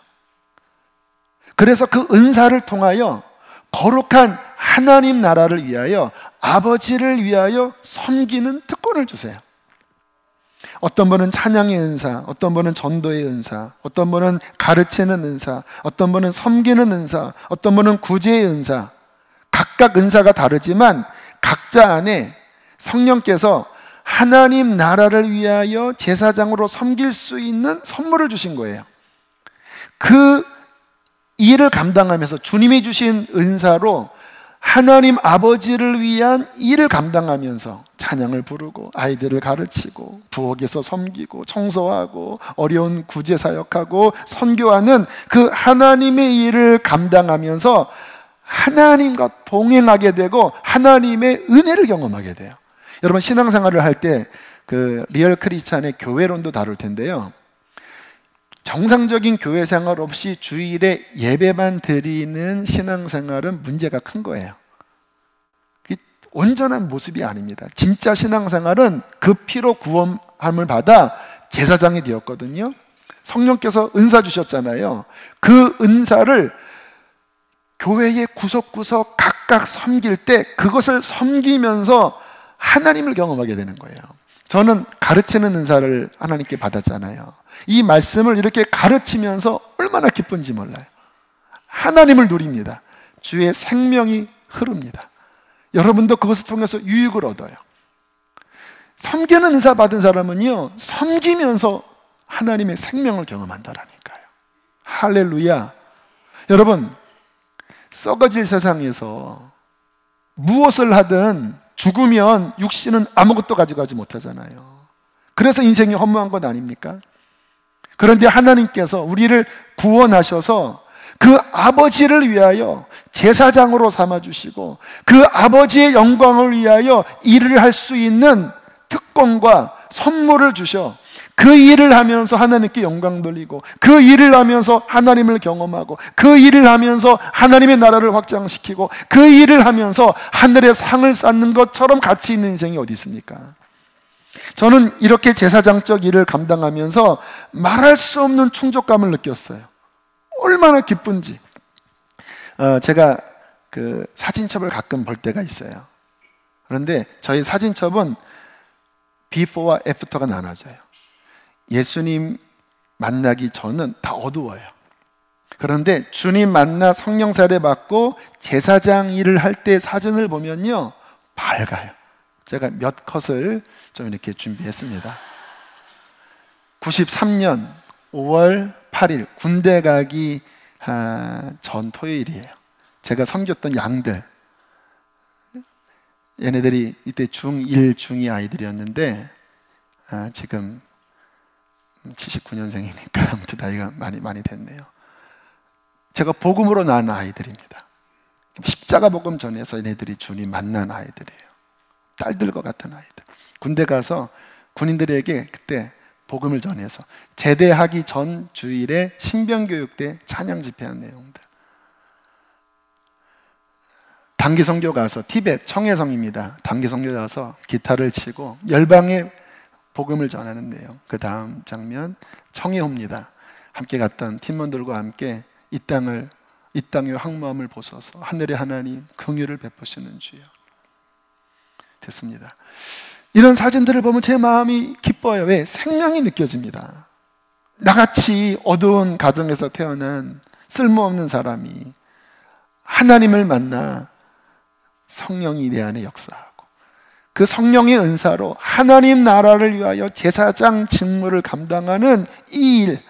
그래서 그 은사를 통하여 거룩한 하나님 나라를 위하여 아버지를 위하여 섬기는 특권을 주세요. 어떤 분은 찬양의 은사, 어떤 분은 전도의 은사, 어떤 분은 가르치는 은사, 어떤 분은 섬기는 은사, 어떤 분은 구제의 은사. 각각 은사가 다르지만 각자 안에 성령께서 하나님 나라를 위하여 제사장으로 섬길 수 있는 선물을 주신 거예요. 그 일을 감당하면서 주님이 주신 은사로 하나님 아버지를 위한 일을 감당하면서 찬양을 부르고 아이들을 가르치고 부엌에서 섬기고 청소하고 어려운 구제 사역하고 선교하는 그 하나님의 일을 감당하면서 하나님과 동행하게 되고 하나님의 은혜를 경험하게 돼요. 여러분, 신앙생활을 할 때 그 리얼 크리스찬의 교회론도 다룰 텐데요. 정상적인 교회 생활 없이 주일에 예배만 드리는 신앙생활은 문제가 큰 거예요. 온전한 모습이 아닙니다. 진짜 신앙생활은 그 피로 구원함을 받아 제사장이 되었거든요. 성령께서 은사 주셨잖아요. 그 은사를 교회의 구석구석 각각 섬길 때 그것을 섬기면서 하나님을 경험하게 되는 거예요. 저는 가르치는 은사를 하나님께 받았잖아요. 이 말씀을 이렇게 가르치면서 얼마나 기쁜지 몰라요. 하나님을 누립니다. 주의 생명이 흐릅니다. 여러분도 그것을 통해서 유익을 얻어요. 섬기는 은사 받은 사람은요, 섬기면서 하나님의 생명을 경험한다라니까요. 할렐루야. 여러분, 썩어질 세상에서 무엇을 하든 죽으면 육신은 아무것도 가져가지 못하잖아요. 그래서 인생이 허무한 것 아닙니까? 그런데 하나님께서 우리를 구원하셔서 그 아버지를 위하여 제사장으로 삼아주시고 그 아버지의 영광을 위하여 일을 할 수 있는 특권과 선물을 주셔 그 일을 하면서 하나님께 영광 돌리고 그 일을 하면서 하나님을 경험하고 그 일을 하면서 하나님의 나라를 확장시키고 그 일을 하면서 하늘의 상을 쌓는 것처럼 가치 있는 인생이 어디 있습니까? 저는 이렇게 제사장적 일을 감당하면서 말할 수 없는 충족감을 느꼈어요. 얼마나 기쁜지. 제가 그 사진첩을 가끔 볼 때가 있어요. 그런데 저희 사진첩은 비포와 애프터가 나눠져요. 예수님 만나기 전은 다 어두워요. 그런데 주님 만나 성령 세례 받고 제사장 일을 할 때 사진을 보면요, 밝아요. 제가 몇 컷을 좀 이렇게 준비했습니다. 93년 5월 8일 군대 가기 전 토요일이에요. 제가 섬겼던 양들, 얘네들이 이때 중1, 중2 아이들이었는데 지금 79년생이니까 아무튼 나이가 많이 됐네요. 제가 복음으로 낳은 아이들입니다. 십자가 복음 전에서 얘네들이 주님 만난 아이들이에요. 딸들과 같은 아이들. 군대 가서 군인들에게 그때 복음을 전해서 제대하기 전 주일에 신병교육 때 찬양 집회한 내용들. 단기 선교 가서 티벳 청해성입니다. 단기 선교 가서 기타를 치고 열방에 복음을 전하는 내용. 그 다음 장면 청해호입니다. 함께 갔던 팀원들과 함께 이 땅의 황무함을 보소서 하늘의 하나님 긍휼을 베푸시는 주여. 됐습니다. 이런 사진들을 보면 제 마음이 기뻐요. 왜? 생명이 느껴집니다. 나같이 어두운 가정에서 태어난 쓸모없는 사람이 하나님을 만나 성령이 내 안에 역사하고 그 성령의 은사로 하나님 나라를 위하여 제사장 직무를 감당하는 이 일,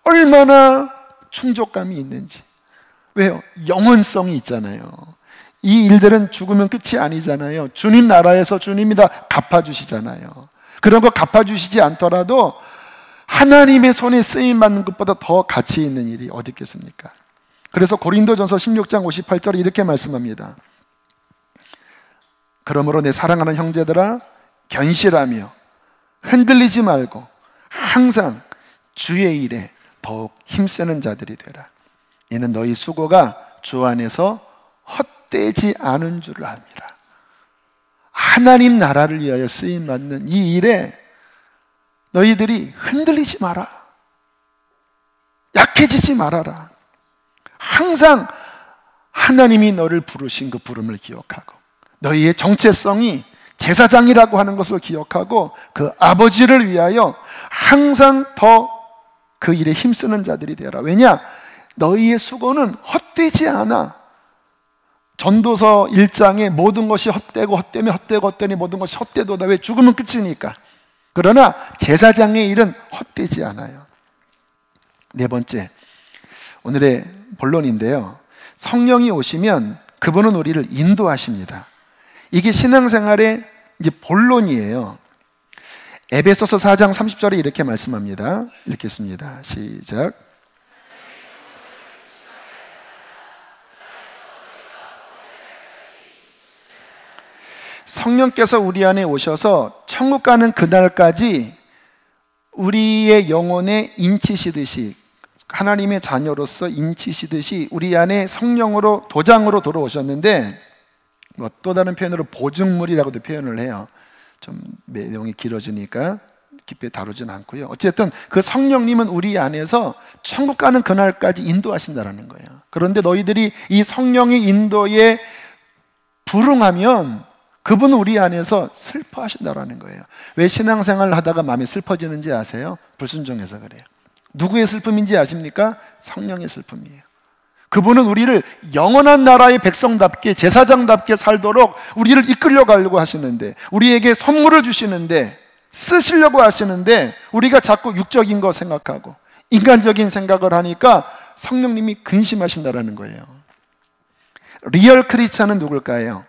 얼마나 충족감이 있는지. 왜요? 영원성이 있잖아요. 이 일들은 죽으면 끝이 아니잖아요. 주님 나라에서 주님이 다 갚아주시잖아요. 그런 거 갚아주시지 않더라도 하나님의 손에 쓰임받는 것보다 더 가치 있는 일이 어디 있겠습니까? 그래서 고린도전서 16장 58절에 이렇게 말씀합니다. 그러므로 내 사랑하는 형제들아, 견실하며 흔들리지 말고 항상 주의 일에 더욱 힘쓰는 자들이 되라. 이는 너희 수고가 주 안에서 헛되지 않은 줄을 압니다. 하나님 나라를 위하여 쓰임받는 이 일에 너희들이 흔들리지 마라. 약해지지 말아라. 항상 하나님이 너를 부르신 그 부름을 기억하고 너희의 정체성이 제사장이라고 하는 것을 기억하고 그 아버지를 위하여 항상 더 그 일에 힘쓰는 자들이 되어라. 왜냐? 너희의 수고는 헛되지 않아. 전도서 1장에 모든 것이 헛되고 헛되면 헛되고 헛되니 모든 것이 헛되도다. 왜? 죽으면 끝이니까. 그러나 제사장의 일은 헛되지 않아요. 네 번째, 오늘의 본론인데요. 성령이 오시면 그분은 우리를 인도하십니다. 이게 신앙생활의 이제 본론이에요. 에베소서 4장 30절에 이렇게 말씀합니다. 읽겠습니다. 시작. 성령께서 우리 안에 오셔서 천국 가는 그날까지 우리의 영혼에 인치시듯이, 하나님의 자녀로서 인치시듯이 우리 안에 성령으로 도장으로 들어오셨는데, 또 다른 표현으로 보증물이라고도 표현을 해요. 좀 내용이 길어지니까 깊이 다루진 않고요. 어쨌든 그 성령님은 우리 안에서 천국 가는 그날까지 인도하신다는 거예요. 그런데 너희들이 이 성령의 인도에 불응하면 그분은 우리 안에서 슬퍼하신다라는 거예요. 왜 신앙생활을 하다가 마음이 슬퍼지는지 아세요? 불순종해서 그래요. 누구의 슬픔인지 아십니까? 성령의 슬픔이에요. 그분은 우리를 영원한 나라의 백성답게, 제사장답게 살도록 우리를 이끌려 가려고 하시는데, 우리에게 선물을 주시는데, 쓰시려고 하시는데, 우리가 자꾸 육적인 거 생각하고 인간적인 생각을 하니까 성령님이 근심하신다라는 거예요. 리얼 크리스찬은 누굴까요?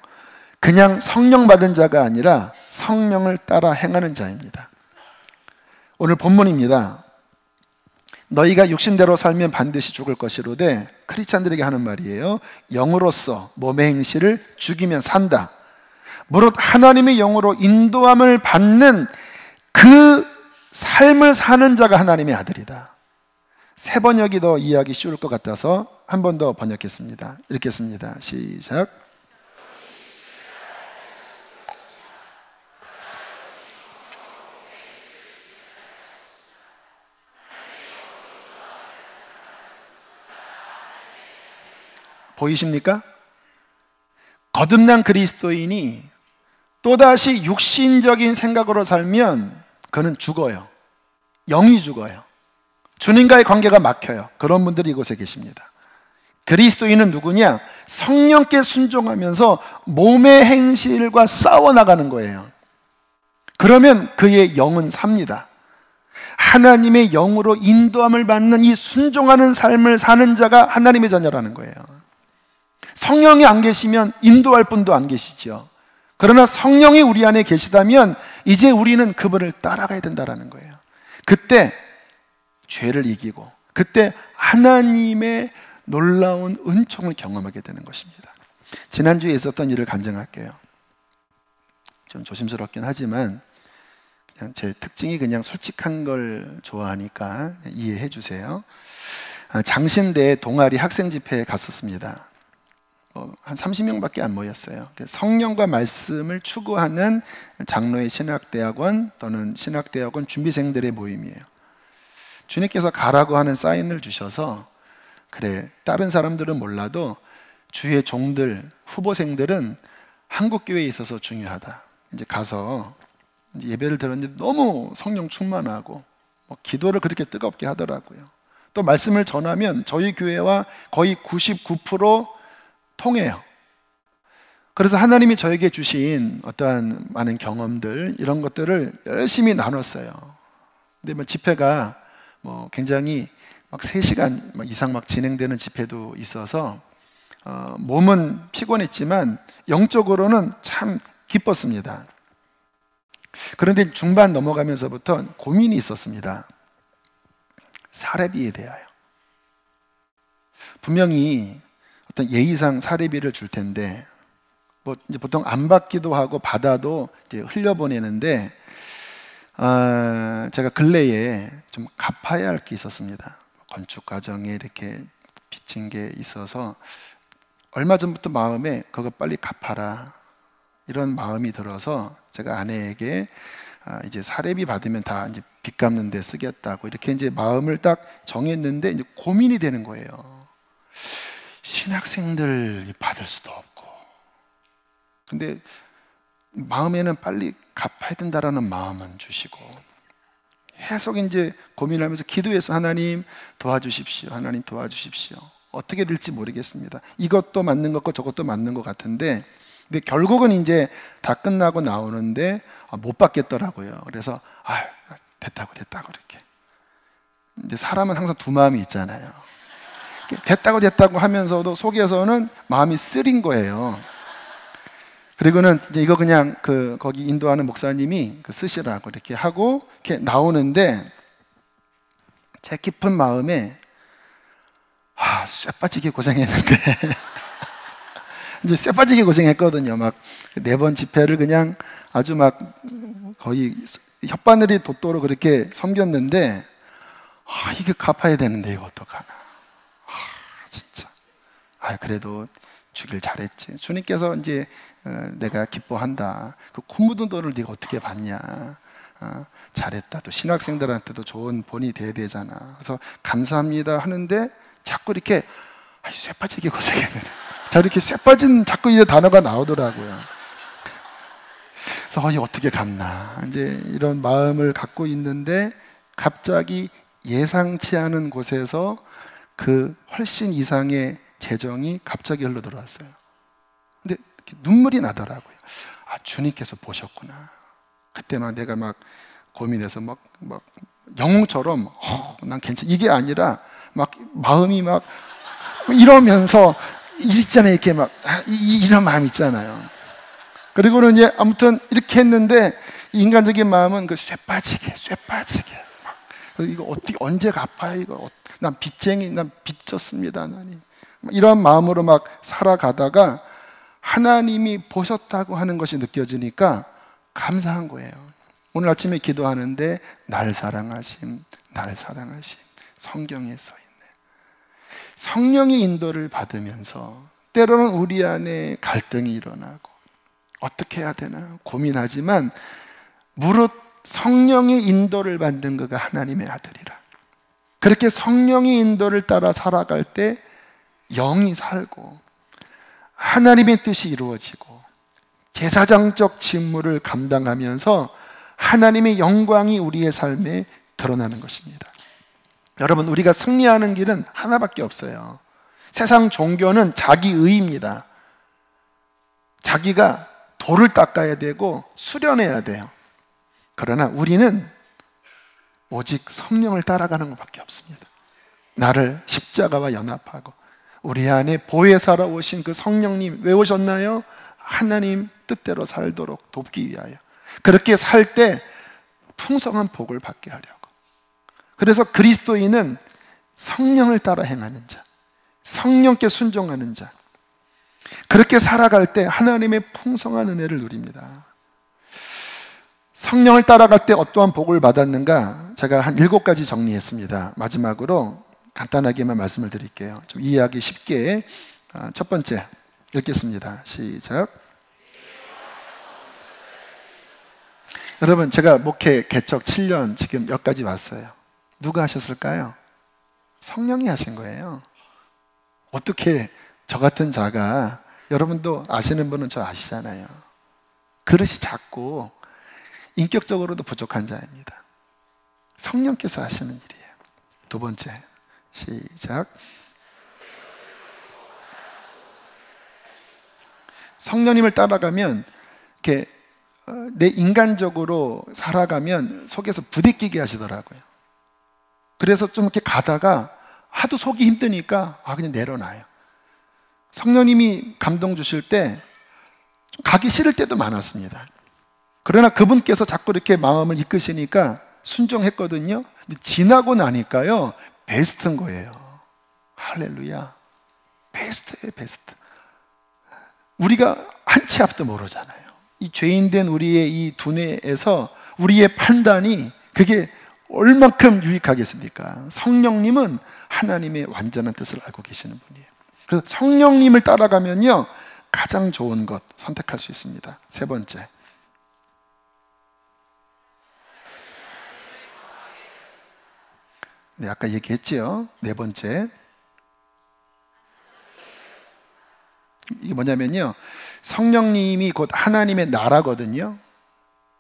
그냥 성령 받은 자가 아니라 성령을 따라 행하는 자입니다. 오늘 본문입니다. 너희가 육신대로 살면 반드시 죽을 것이로되, 크리스찬들에게 하는 말이에요. 영으로서 몸의 행실을 죽이면 산다. 무릇 하나님의 영으로 인도함을 받는 그 삶을 사는 자가 하나님의 아들이다. 세 번역이 더 이해하기 쉬울 것 같아서 한 번 더 번역했습니다. 읽겠습니다. 시작. 보이십니까? 거듭난 그리스도인이 또다시 육신적인 생각으로 살면 그는 죽어요. 영이 죽어요. 주님과의 관계가 막혀요. 그런 분들이 이곳에 계십니다. 그리스도인은 누구냐? 성령께 순종하면서 몸의 행실과 싸워나가는 거예요. 그러면 그의 영은 삽니다. 하나님의 영으로 인도함을 받는 이 순종하는 삶을 사는 자가 하나님의 자녀라는 거예요. 성령이 안 계시면 인도할 분도 안 계시죠. 그러나 성령이 우리 안에 계시다면 이제 우리는 그분을 따라가야 된다는 거예요. 그때 죄를 이기고 그때 하나님의 놀라운 은총을 경험하게 되는 것입니다. 지난주에 있었던 일을 간증할게요. 좀 조심스럽긴 하지만 그냥 제 특징이 그냥 솔직한 걸 좋아하니까 이해해 주세요. 장신대 동아리 학생 집회에 갔었습니다. 한 30명밖에 안 모였어요. 성령과 말씀을 추구하는 장로의 신학대학원 또는 신학대학원 준비생들의 모임이에요. 주님께서 가라고 하는 사인을 주셔서, 그래, 다른 사람들은 몰라도 주의 종들, 후보생들은 한국교회에 있어서 중요하다. 이제 가서 이제 예배를 들었는데 너무 성령 충만하고 기도를 그렇게 뜨겁게 하더라고요. 또 말씀을 전하면 저희 교회와 거의 99% 통해요. 그래서 하나님이 저에게 주신 어떠한 많은 경험들, 이런 것들을 열심히 나눴어요. 근데 집회가 굉장히 3시간 이상 진행되는 집회도 있어서 몸은 피곤했지만 영적으로는 참 기뻤습니다. 그런데 중반 넘어가면서부터 고민이 있었습니다. 사례비에 대하여. 분명히 어떤 예의상 사례비를 줄 텐데 이제 보통 안 받기도 하고 받아도 이제 흘려보내는데 제가 근래에 좀 갚아야 할 게 있었습니다. 건축 과정에 이렇게 빚진 게 있어서 얼마 전부터 마음에 그거 빨리 갚아라 이런 마음이 들어서 제가 아내에게 이제 사례비 받으면 다 이제 빚 갚는 데 쓰겠다고 이렇게 이제 마음을 딱 정했는데 이제 고민이 되는 거예요. 신학생들 받을 수도 없고, 근데 마음에는 빨리 갚아야 된다라는 마음은 주시고, 계속 이제 고민하면서 기도해서 하나님 도와주십시오, 하나님 도와주십시오. 어떻게 될지 모르겠습니다. 이것도 맞는 것 같고 저것도 맞는 것 같은데, 근데 결국은 이제 다 끝나고 나오는데 못 받겠더라고요. 그래서 됐다고 이렇게. 근데 사람은 항상 두 마음이 있잖아요. 됐다고 하면서도 속에서는 마음이 쓰린 거예요. 그리고는 이제 이거 그냥 거기 인도하는 목사님이 쓰시라고 이렇게 하고 이렇게 나오는데, 제 깊은 마음에 쇠 빠지게 고생했는데 이제 쇠 빠지게 고생했거든요. 4번 집회를 그냥 아주 거의 혓바늘이 돋도록 그렇게 섬겼는데, 이게 갚아야 되는데 이거 어떡하나. 진짜. 그래도 주길 잘했지. 주님께서 이제 내가 기뻐한다. 그 코 묻은 돈을 네가 어떻게 받냐. 잘했다. 또 신학생들한테도 좋은 본이 돼야 되잖아. 그래서 감사합니다 하는데 자꾸 이렇게 쇠 빠지게 고생했는데, 이렇게 쇠 빠진 자꾸 이 단어가 나오더라고요. 그래서 어떻게 갚나 이제 이런 마음을 갖고 있는데, 갑자기 예상치 않은 곳에서 훨씬 이상의 재정이 갑자기 흘러 들어왔어요. 근데 눈물이 나더라고요. 주님께서 보셨구나. 그때 내가 고민해서 영웅처럼 난 괜찮아 이게 아니라 마음이 이러면서 있잖아요. 이렇게 이런 마음 있잖아요. 그리고는 이제 아무튼 이렇게 했는데, 인간적인 마음은 쇠 빠지게 이거 어떻게 언제 갚아요? 이거 난 빚쟁이, 난 빚졌습니다 하나님. 이런 마음으로 살아가다가 하나님이 보셨다고 하는 것이 느껴지니까 감사한 거예요. 오늘 아침에 기도하는데 날 사랑하심 성경에 써 있네. 성령의 인도를 받으면서 때로는 우리 안에 갈등이 일어나고 어떻게 해야 되나 고민하지만, 무릇 성령의 인도를 받는 그가 하나님의 아들이라. 그렇게 성령의 인도를 따라 살아갈 때 영이 살고 하나님의 뜻이 이루어지고 제사장적 직무를 감당하면서 하나님의 영광이 우리의 삶에 드러나는 것입니다. 여러분, 우리가 승리하는 길은 하나밖에 없어요. 세상 종교는 자기의입니다. 자기가 돌을 닦아야 되고 수련해야 돼요. 그러나 우리는 오직 성령을 따라가는 것밖에 없습니다. 나를 십자가와 연합하고 우리 안에 보혜사로 오신 그 성령님, 왜 오셨나요? 하나님 뜻대로 살도록 돕기 위하여. 그렇게 살 때 풍성한 복을 받게 하려고. 그래서 그리스도인은 성령을 따라 행하는 자, 성령께 순종하는 자, 그렇게 살아갈 때 하나님의 풍성한 은혜를 누립니다. 성령을 따라갈 때 어떠한 복을 받았는가? 제가 한 7가지 정리했습니다. 마지막으로 간단하게만 말씀을 드릴게요. 좀 이해하기 쉽게. 첫 번째 읽겠습니다. 시작. 여러분, 제가 목회 개척 7년 지금 여기까지 왔어요. 누가 하셨을까요? 성령이 하신 거예요. 어떻게 저 같은 자가, 여러분도 아시는 분은 저 아시잖아요. 그릇이 작고 인격적으로도 부족한 자입니다. 성령께서 하시는 일이에요. 두 번째, 시작. 성령님을 따라가면 이렇게 내 인간적으로 살아가면 속에서 부대끼게 하시더라고요. 그래서 좀 이렇게 가다가 하도 속이 힘드니까 그냥 내려놔요. 성령님이 감동 주실 때 좀 가기 싫을 때도 많았습니다. 그러나 그분께서 자꾸 이렇게 마음을 이끄시니까 순종했거든요. 근데 지나고 나니까요, 베스트인 거예요. 할렐루야. 베스트예요, 베스트. 우리가 한 치 앞도 모르잖아요. 이 죄인된 우리의 이 두뇌에서 우리의 판단이 그게 얼만큼 유익하겠습니까? 성령님은 하나님의 완전한 뜻을 알고 계시는 분이에요. 그래서 성령님을 따라가면요, 가장 좋은 것 선택할 수 있습니다. 세 번째, 네, 아까 얘기했지요. 네 번째, 이게 뭐냐면요, 성령님이 곧 하나님의 나라거든요.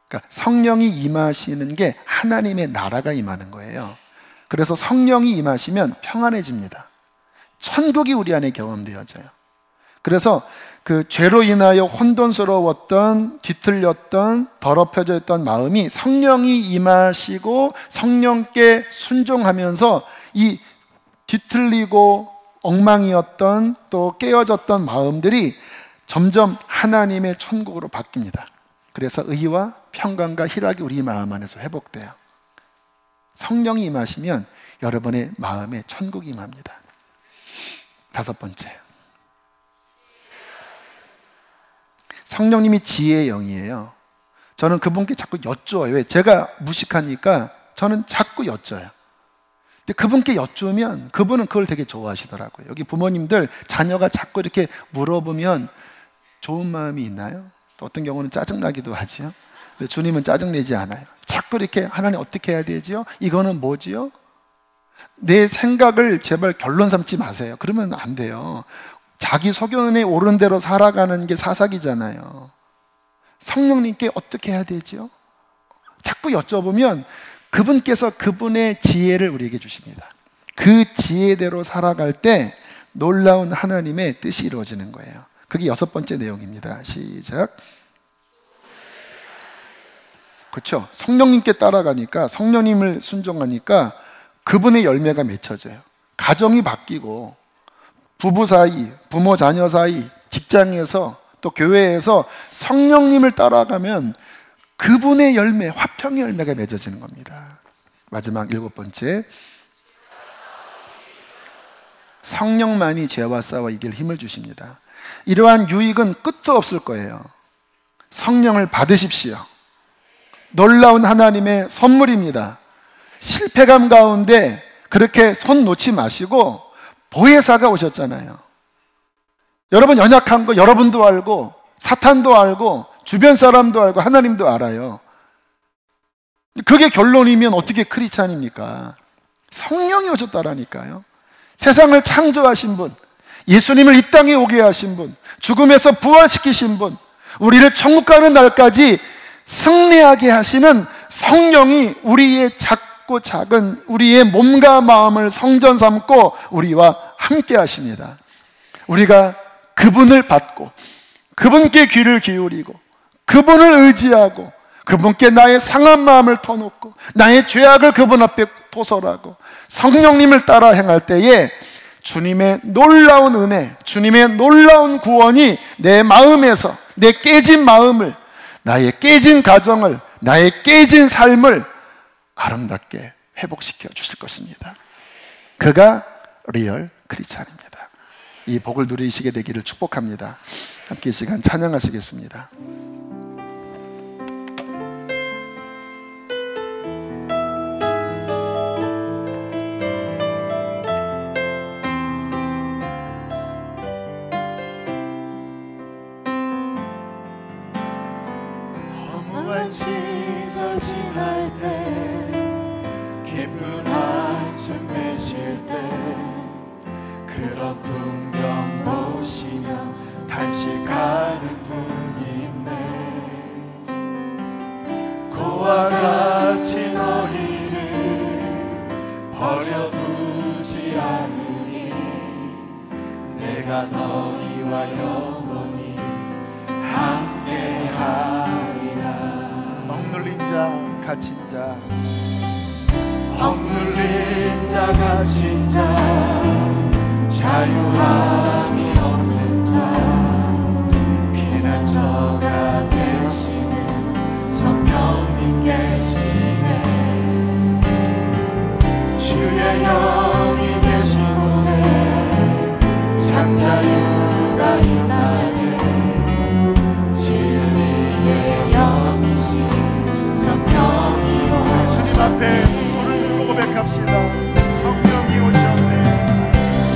그러니까 성령이 임하시는 게 하나님의 나라가 임하는 거예요. 그래서 성령이 임하시면 평안해집니다. 천국이 우리 안에 경험되어져요. 그래서 그 죄로 인하여 혼돈스러웠던, 뒤틀렸던, 더럽혀져 있던 마음이 성령이 임하시고 성령께 순종하면서 이 뒤틀리고 엉망이었던, 또 깨어졌던 마음들이 점점 하나님의 천국으로 바뀝니다. 그래서 의와 평강과 희락이 우리 마음 안에서 회복돼요. 성령이 임하시면 여러분의 마음에 천국이 임합니다. 다섯 번째, 성령님이 지혜의 영이에요. 저는 그분께 자꾸 여쭈어요. 왜? 제가 무식하니까 저는 자꾸 여쭤요. 근데 그분께 여쭈면 그분은 그걸 되게 좋아하시더라고요. 여기 부모님들 자녀가 자꾸 이렇게 물어보면 좋은 마음이 있나요? 또 어떤 경우는 짜증나기도 하지요. 근데 주님은 짜증내지 않아요. 자꾸 이렇게 하나님 어떻게 해야 되지요? 이거는 뭐지요? 내 생각을 제발 결론 삼지 마세요. 그러면 안 돼요. 자기 소견에 오른 대로 살아가는 게 사사기잖아요. 성령님께 어떻게 해야 되지요? 자꾸 여쭤보면 그분께서 그분의 지혜를 우리에게 주십니다. 그 지혜대로 살아갈 때 놀라운 하나님의 뜻이 이루어지는 거예요. 그게 여섯 번째 내용입니다. 시작. 그렇죠? 성령님께 따라가니까, 성령님을 순종하니까 그분의 열매가 맺혀져요. 가정이 바뀌고, 부부 사이, 부모 자녀 사이, 직장에서 또 교회에서 성령님을 따라가면 그분의 열매, 화평의 열매가 맺어지는 겁니다. 마지막 일곱 번째, 성령만이 죄와 싸워 이길 힘을 주십니다. 이러한 유익은 끝도 없을 거예요. 성령을 받으십시오. 놀라운 하나님의 선물입니다. 실패감 가운데 그렇게 손 놓지 마시고 보혜사가 오셨잖아요. 여러분 연약한 거 여러분도 알고, 사탄도 알고, 주변 사람도 알고, 하나님도 알아요. 그게 결론이면 어떻게 크리스찬입니까? 성령이 오셨다라니까요. 세상을 창조하신 분, 예수님을 이 땅에 오게 하신 분, 죽음에서 부활시키신 분, 우리를 천국 가는 날까지 승리하게 하시는 성령이 우리의 작고 작은 우리의 몸과 마음을 성전 삼고 우리와 함께 하십니다. 우리가 그분을 받고 그분께 귀를 기울이고 그분을 의지하고 그분께 나의 상한 마음을 터놓고 나의 죄악을 그분 앞에 토설하고 성령님을 따라 행할 때에 주님의 놀라운 은혜, 주님의 놀라운 구원이 내 마음에서 내 깨진 마음을, 나의 깨진 가정을, 나의 깨진 삶을 아름답게 회복시켜 주실 것입니다. 그가 리얼 크리스찬입니다. 이 복을 누리시게 되기를 축복합니다. 함께 이 시간 찬양하시겠습니다. 허무한 시절 지날 때 기쁜 한숨 내쉴 때 그런 풍경 보시며 탄식하는 분이 있네. 고와 같이 너희를 내가 너희와 영원히 함께하리라. 억눌린 자 갇힌 자 억눌린 자 갇힌 자 자유함이 없는 자 피난처가 되시는 성령님 계시네. 주의 영이 계신 곳에 잠자유가 있나니 진리의 영이신 성령이 주님 앞에 손을 들고 고백합시다. 성령이 오셨네.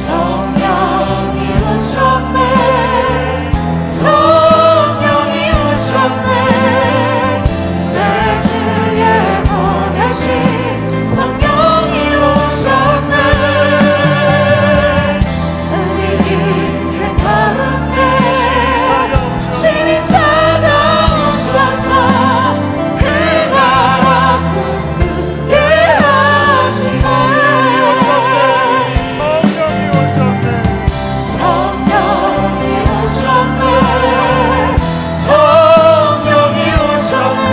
성령이 오셨네. 성령이 오셨네. 내 주에 보내신 성령이 오셨네. 우리 인생 가운데 신이 찾아오셔서 그 나라 꿈꾸게 하시네. 성령이 오셨네. 성령이 오셨네. 성령이 오셨네.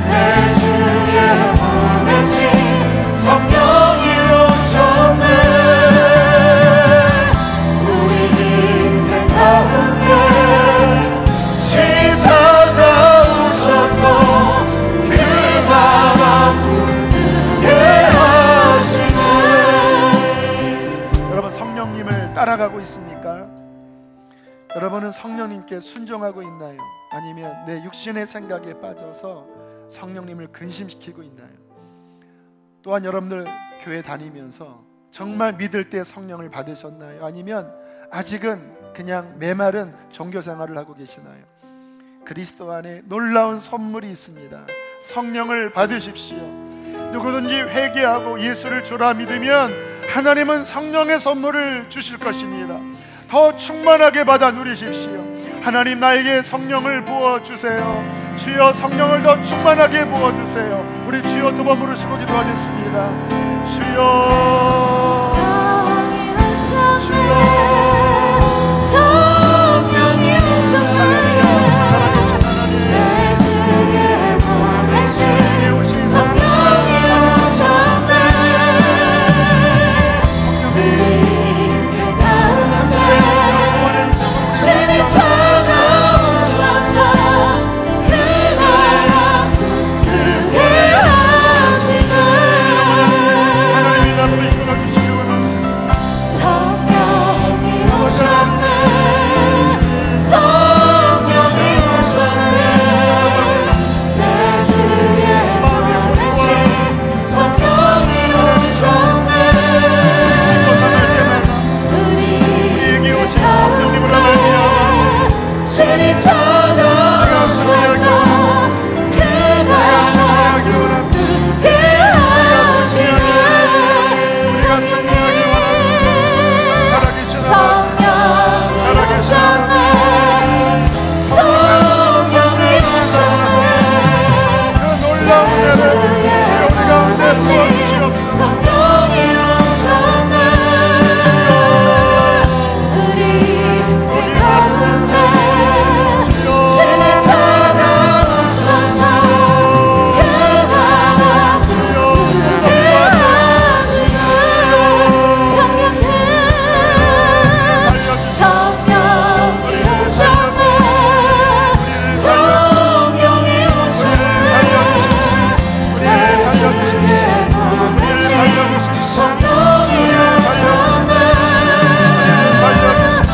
내 주에 보내신 성령이 오셨네. 우리 인생 가운데 신이 찾아오셔서 그 나라 꿈꾸게 하시네. 여러분 성령님을 따라가고 있습니까? 여러분은 성령님께 순종하고 있나요? 아니면 내 육신의 생각에 빠져서 성령님을 근심시키고 있나요? 또한 여러분들 교회 다니면서 정말 믿을 때 성령을 받으셨나요? 아니면 아직은 그냥 메마른 종교 생활을 하고 계시나요? 그리스도 안에 놀라운 선물이 있습니다. 성령을 받으십시오. 누구든지 회개하고 예수를 주라 믿으면 하나님은 성령의 선물을 주실 것입니다. 더 충만하게 받아 누리십시오. 하나님 나에게 성령을 부어주세요. 주여 성령을 더 충만하게 부어주세요. 우리 주여 두 번 부르시고 기도하겠습니다. 주여 주여 성령이 오셨네. 살아계신 하나님 내 주에 보내신 내 오신 성령이 오셨네. 우리 인생 가운데 신이 찾아오셔서 그 나라 꿈꾸게 하시네. 하나님이 나로 이끌어 주시기 원합니다. 성령이 오셨네. 성령이 오셨네. 내 주에 보내신 성령이 오셨네. 지고 살할 때마다 우리에게 오신 성령님을 알아내야 신이 찾아오셔서 그 나라 꿈꾸게 하시네. 우리가 승리하기 원합니다. 살아계신 아버지 성령이 오셨네. 성령이 오셨네. 그 놀라운 은혜를 주여 우리 가운데 부어주시옵소서. 성령이 오셨네. 우리 인생 가운데 신이 찾아오셔서 그 나라 꿈꾸게 하시네. 성령님 성령이 오셨네. 성령이 오셨네. 우리를 살려주십시오. 우리를 살려주십시오. 성령이 오셨네. 살려주십시오.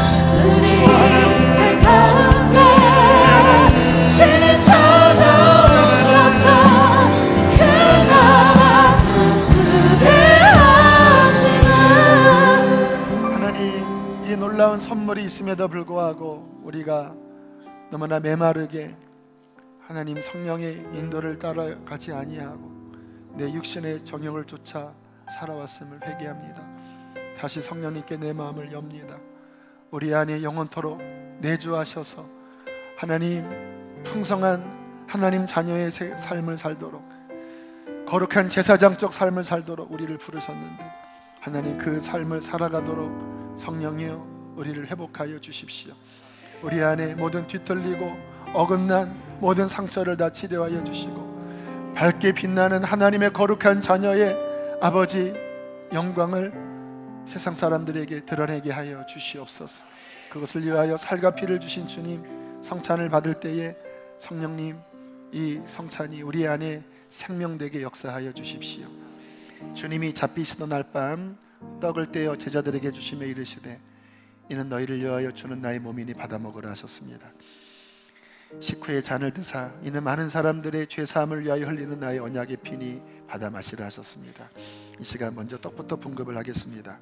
우리 인생 가운데 신이 찾아오셔서 그 나라 꿈꾸게 하시네. 하나님, 이 놀라운 선물이 있음에도 불구하고 우리가 너무나 메마르게 하나님 성령의 인도를 따라가지 아니하고 내 육신의 정욕을 쫓아 살아왔음을 회개합니다. 다시 성령님께 내 마음을 엽니다. 우리 안에 영원토록 내주하셔서 하나님 풍성한 하나님 자녀의 삶을 살도록 거룩한 제사장적 삶을 살도록 우리를 부르셨는데 하나님 그 삶을 살아가도록 성령이여 우리를 회복하여 주십시오. 우리 안에 모든 뒤틀리고 어긋난 모든 상처를 다 치료하여 주시고 밝게 빛나는 하나님의 거룩한 자녀의 아버지 영광을 세상 사람들에게 드러내게 하여 주시옵소서. 그것을 위하여 살과 피를 주신 주님, 성찬을 받을 때에 성령님, 이 성찬이 우리 안에 생명되게 역사하여 주십시오. 주님이 잡히시던 날 밤 떡을 떼어 제자들에게 주시며 이르시되 이는 너희를 위하여 주는 나의 몸이니 받아 먹으라 하셨습니다. 식후에 잔을 드사 이는 많은 사람들의 죄사함을 위하여 흘리는 나의 언약의 피니 받아 마시라 하셨습니다. 이 시간 먼저 떡부터 분급을 하겠습니다.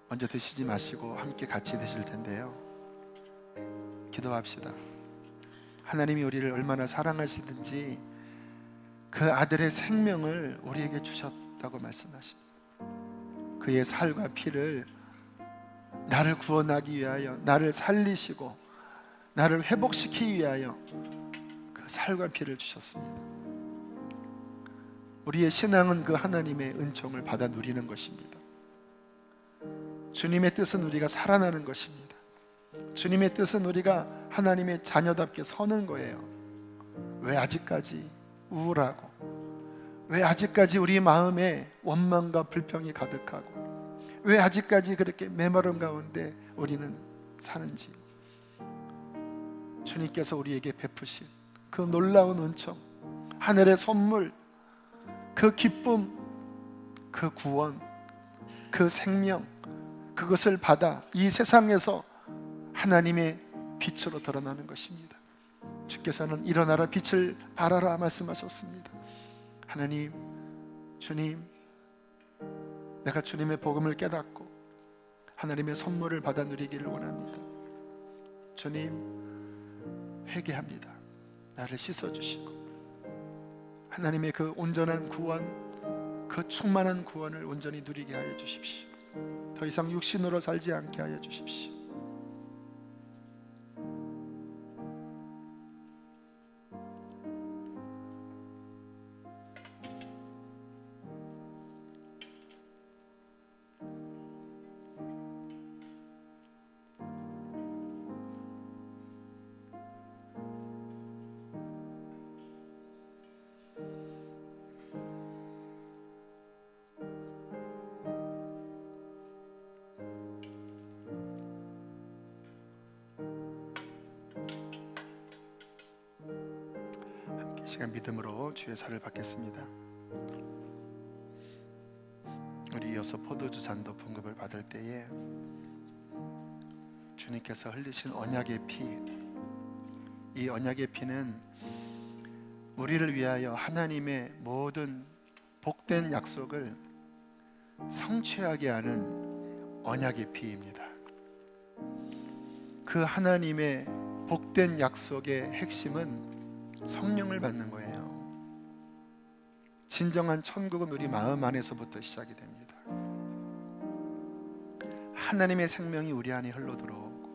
먼저 드시지 마시고 함께 같이 드실 텐데요, 기도합시다. 하나님이 우리를 얼마나 사랑하시든지 그 아들의 생명을 우리에게 주셨다고 말씀하십니다. 그의 살과 피를 나를 구원하기 위하여, 나를 살리시고 나를 회복시키기 위하여 그 살과 피를 주셨습니다. 우리의 신앙은 그 하나님의 은총을 받아 누리는 것입니다. 주님의 뜻은 우리가 살아나는 것입니다. 주님의 뜻은 우리가 하나님의 자녀답게 서는 거예요. 왜 아직까지 우울하고, 왜 아직까지 우리 마음에 원망과 불평이 가득하고, 왜 아직까지 그렇게 메마름 가운데 우리는 사는지, 주님께서 우리에게 베푸신 그 놀라운 은총, 하늘의 선물, 그 기쁨, 그 구원, 그 생명, 그것을 받아 이 세상에서 하나님의 빛으로 드러나는 것입니다. 주께서는 일어나라 빛을 발하라 말씀하셨습니다. 하나님, 주님, 내가 주님의 복음을 깨닫고 하나님의 선물을 받아 누리기를 원합니다. 주님, 회개합니다. 나를 씻어주시고 하나님의 그 온전한 구원, 그 충만한 구원을 온전히 누리게 하여 주십시오. 더 이상 육신으로 살지 않게 하여 주십시오. 시간 믿음으로 주의 살을 받겠습니다. 우리 이어서 포도주 잔도 분급을 받을 때에 주님께서 흘리신 언약의 피, 이 언약의 피는 우리를 위하여 하나님의 모든 복된 약속을 성취하게 하는 언약의 피입니다. 그 하나님의 복된 약속의 핵심은 성령을 받는 거예요. 진정한 천국은 우리 마음 안에서부터 시작이 됩니다. 하나님의 생명이 우리 안에 흘러 들어오고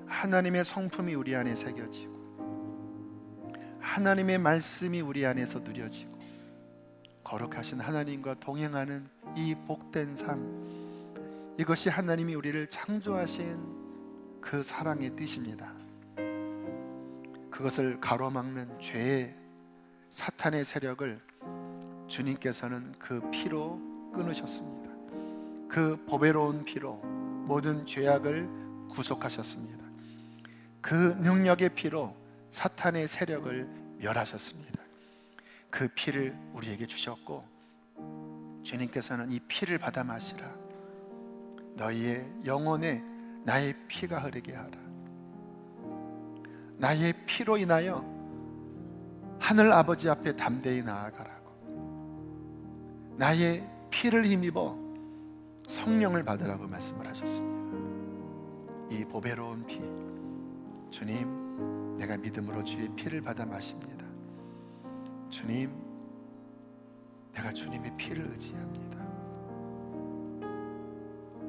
하나님의 성품이 우리 안에 새겨지고 하나님의 말씀이 우리 안에서 누려지고 거룩하신 하나님과 동행하는 이 복된 삶, 이것이 하나님이 우리를 창조하신 그 사랑의 뜻입니다. 그것을 가로막는 죄의 사탄의 세력을 주님께서는 그 피로 끊으셨습니다. 그 보배로운 피로 모든 죄악을 구속하셨습니다. 그 능력의 피로 사탄의 세력을 멸하셨습니다. 그 피를 우리에게 주셨고 주님께서는 이 피를 받아 마시라. 너희의 영혼에 나의 피가 흐르게 하라. 나의 피로 인하여 하늘 아버지 앞에 담대히 나아가라고. 나의 피를 힘입어 성령을 받으라고 말씀을 하셨습니다. 이 보배로운 피, 주님, 내가 믿음으로 주의 피를 받아 마십니다. 주님, 내가 주님의 피를 의지합니다.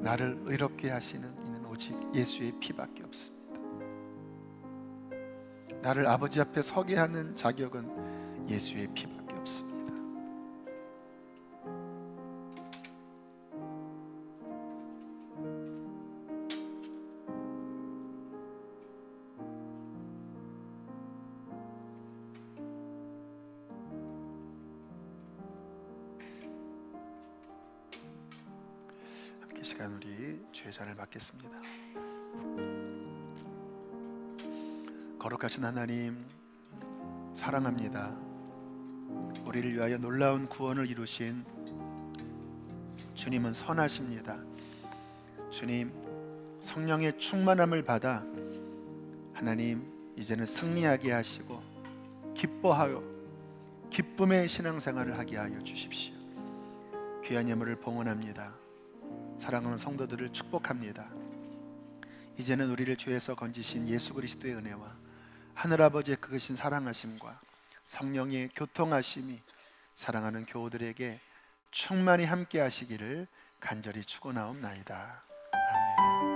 나를 의롭게 하시는 이는 오직 예수의 피밖에 없습니다. 나를 아버지 앞에 서게 하는 자격은 예수의 피밖에 없습니다. 시간 우리 주의 잔을 받겠습니다. 거룩하신 하나님, 사랑합니다. 우리를 위하여 놀라운 구원을 이루신 주님은 선하십니다. 주님, 성령의 충만함을 받아 하나님 이제는 승리하게 하시고 기뻐하여 기쁨의 신앙생활을 하게 하여 주십시오. 귀한 예물을 봉헌합니다. 사랑하는 성도들을 축복합니다. 이제는 우리를 죄에서 건지신 예수 그리스도의 은혜와 하늘아버지의 크신 사랑하심과 성령의 교통하심이 사랑하는 교우들에게 충만히 함께 하시기를 간절히 축원하옵나이다. 아멘.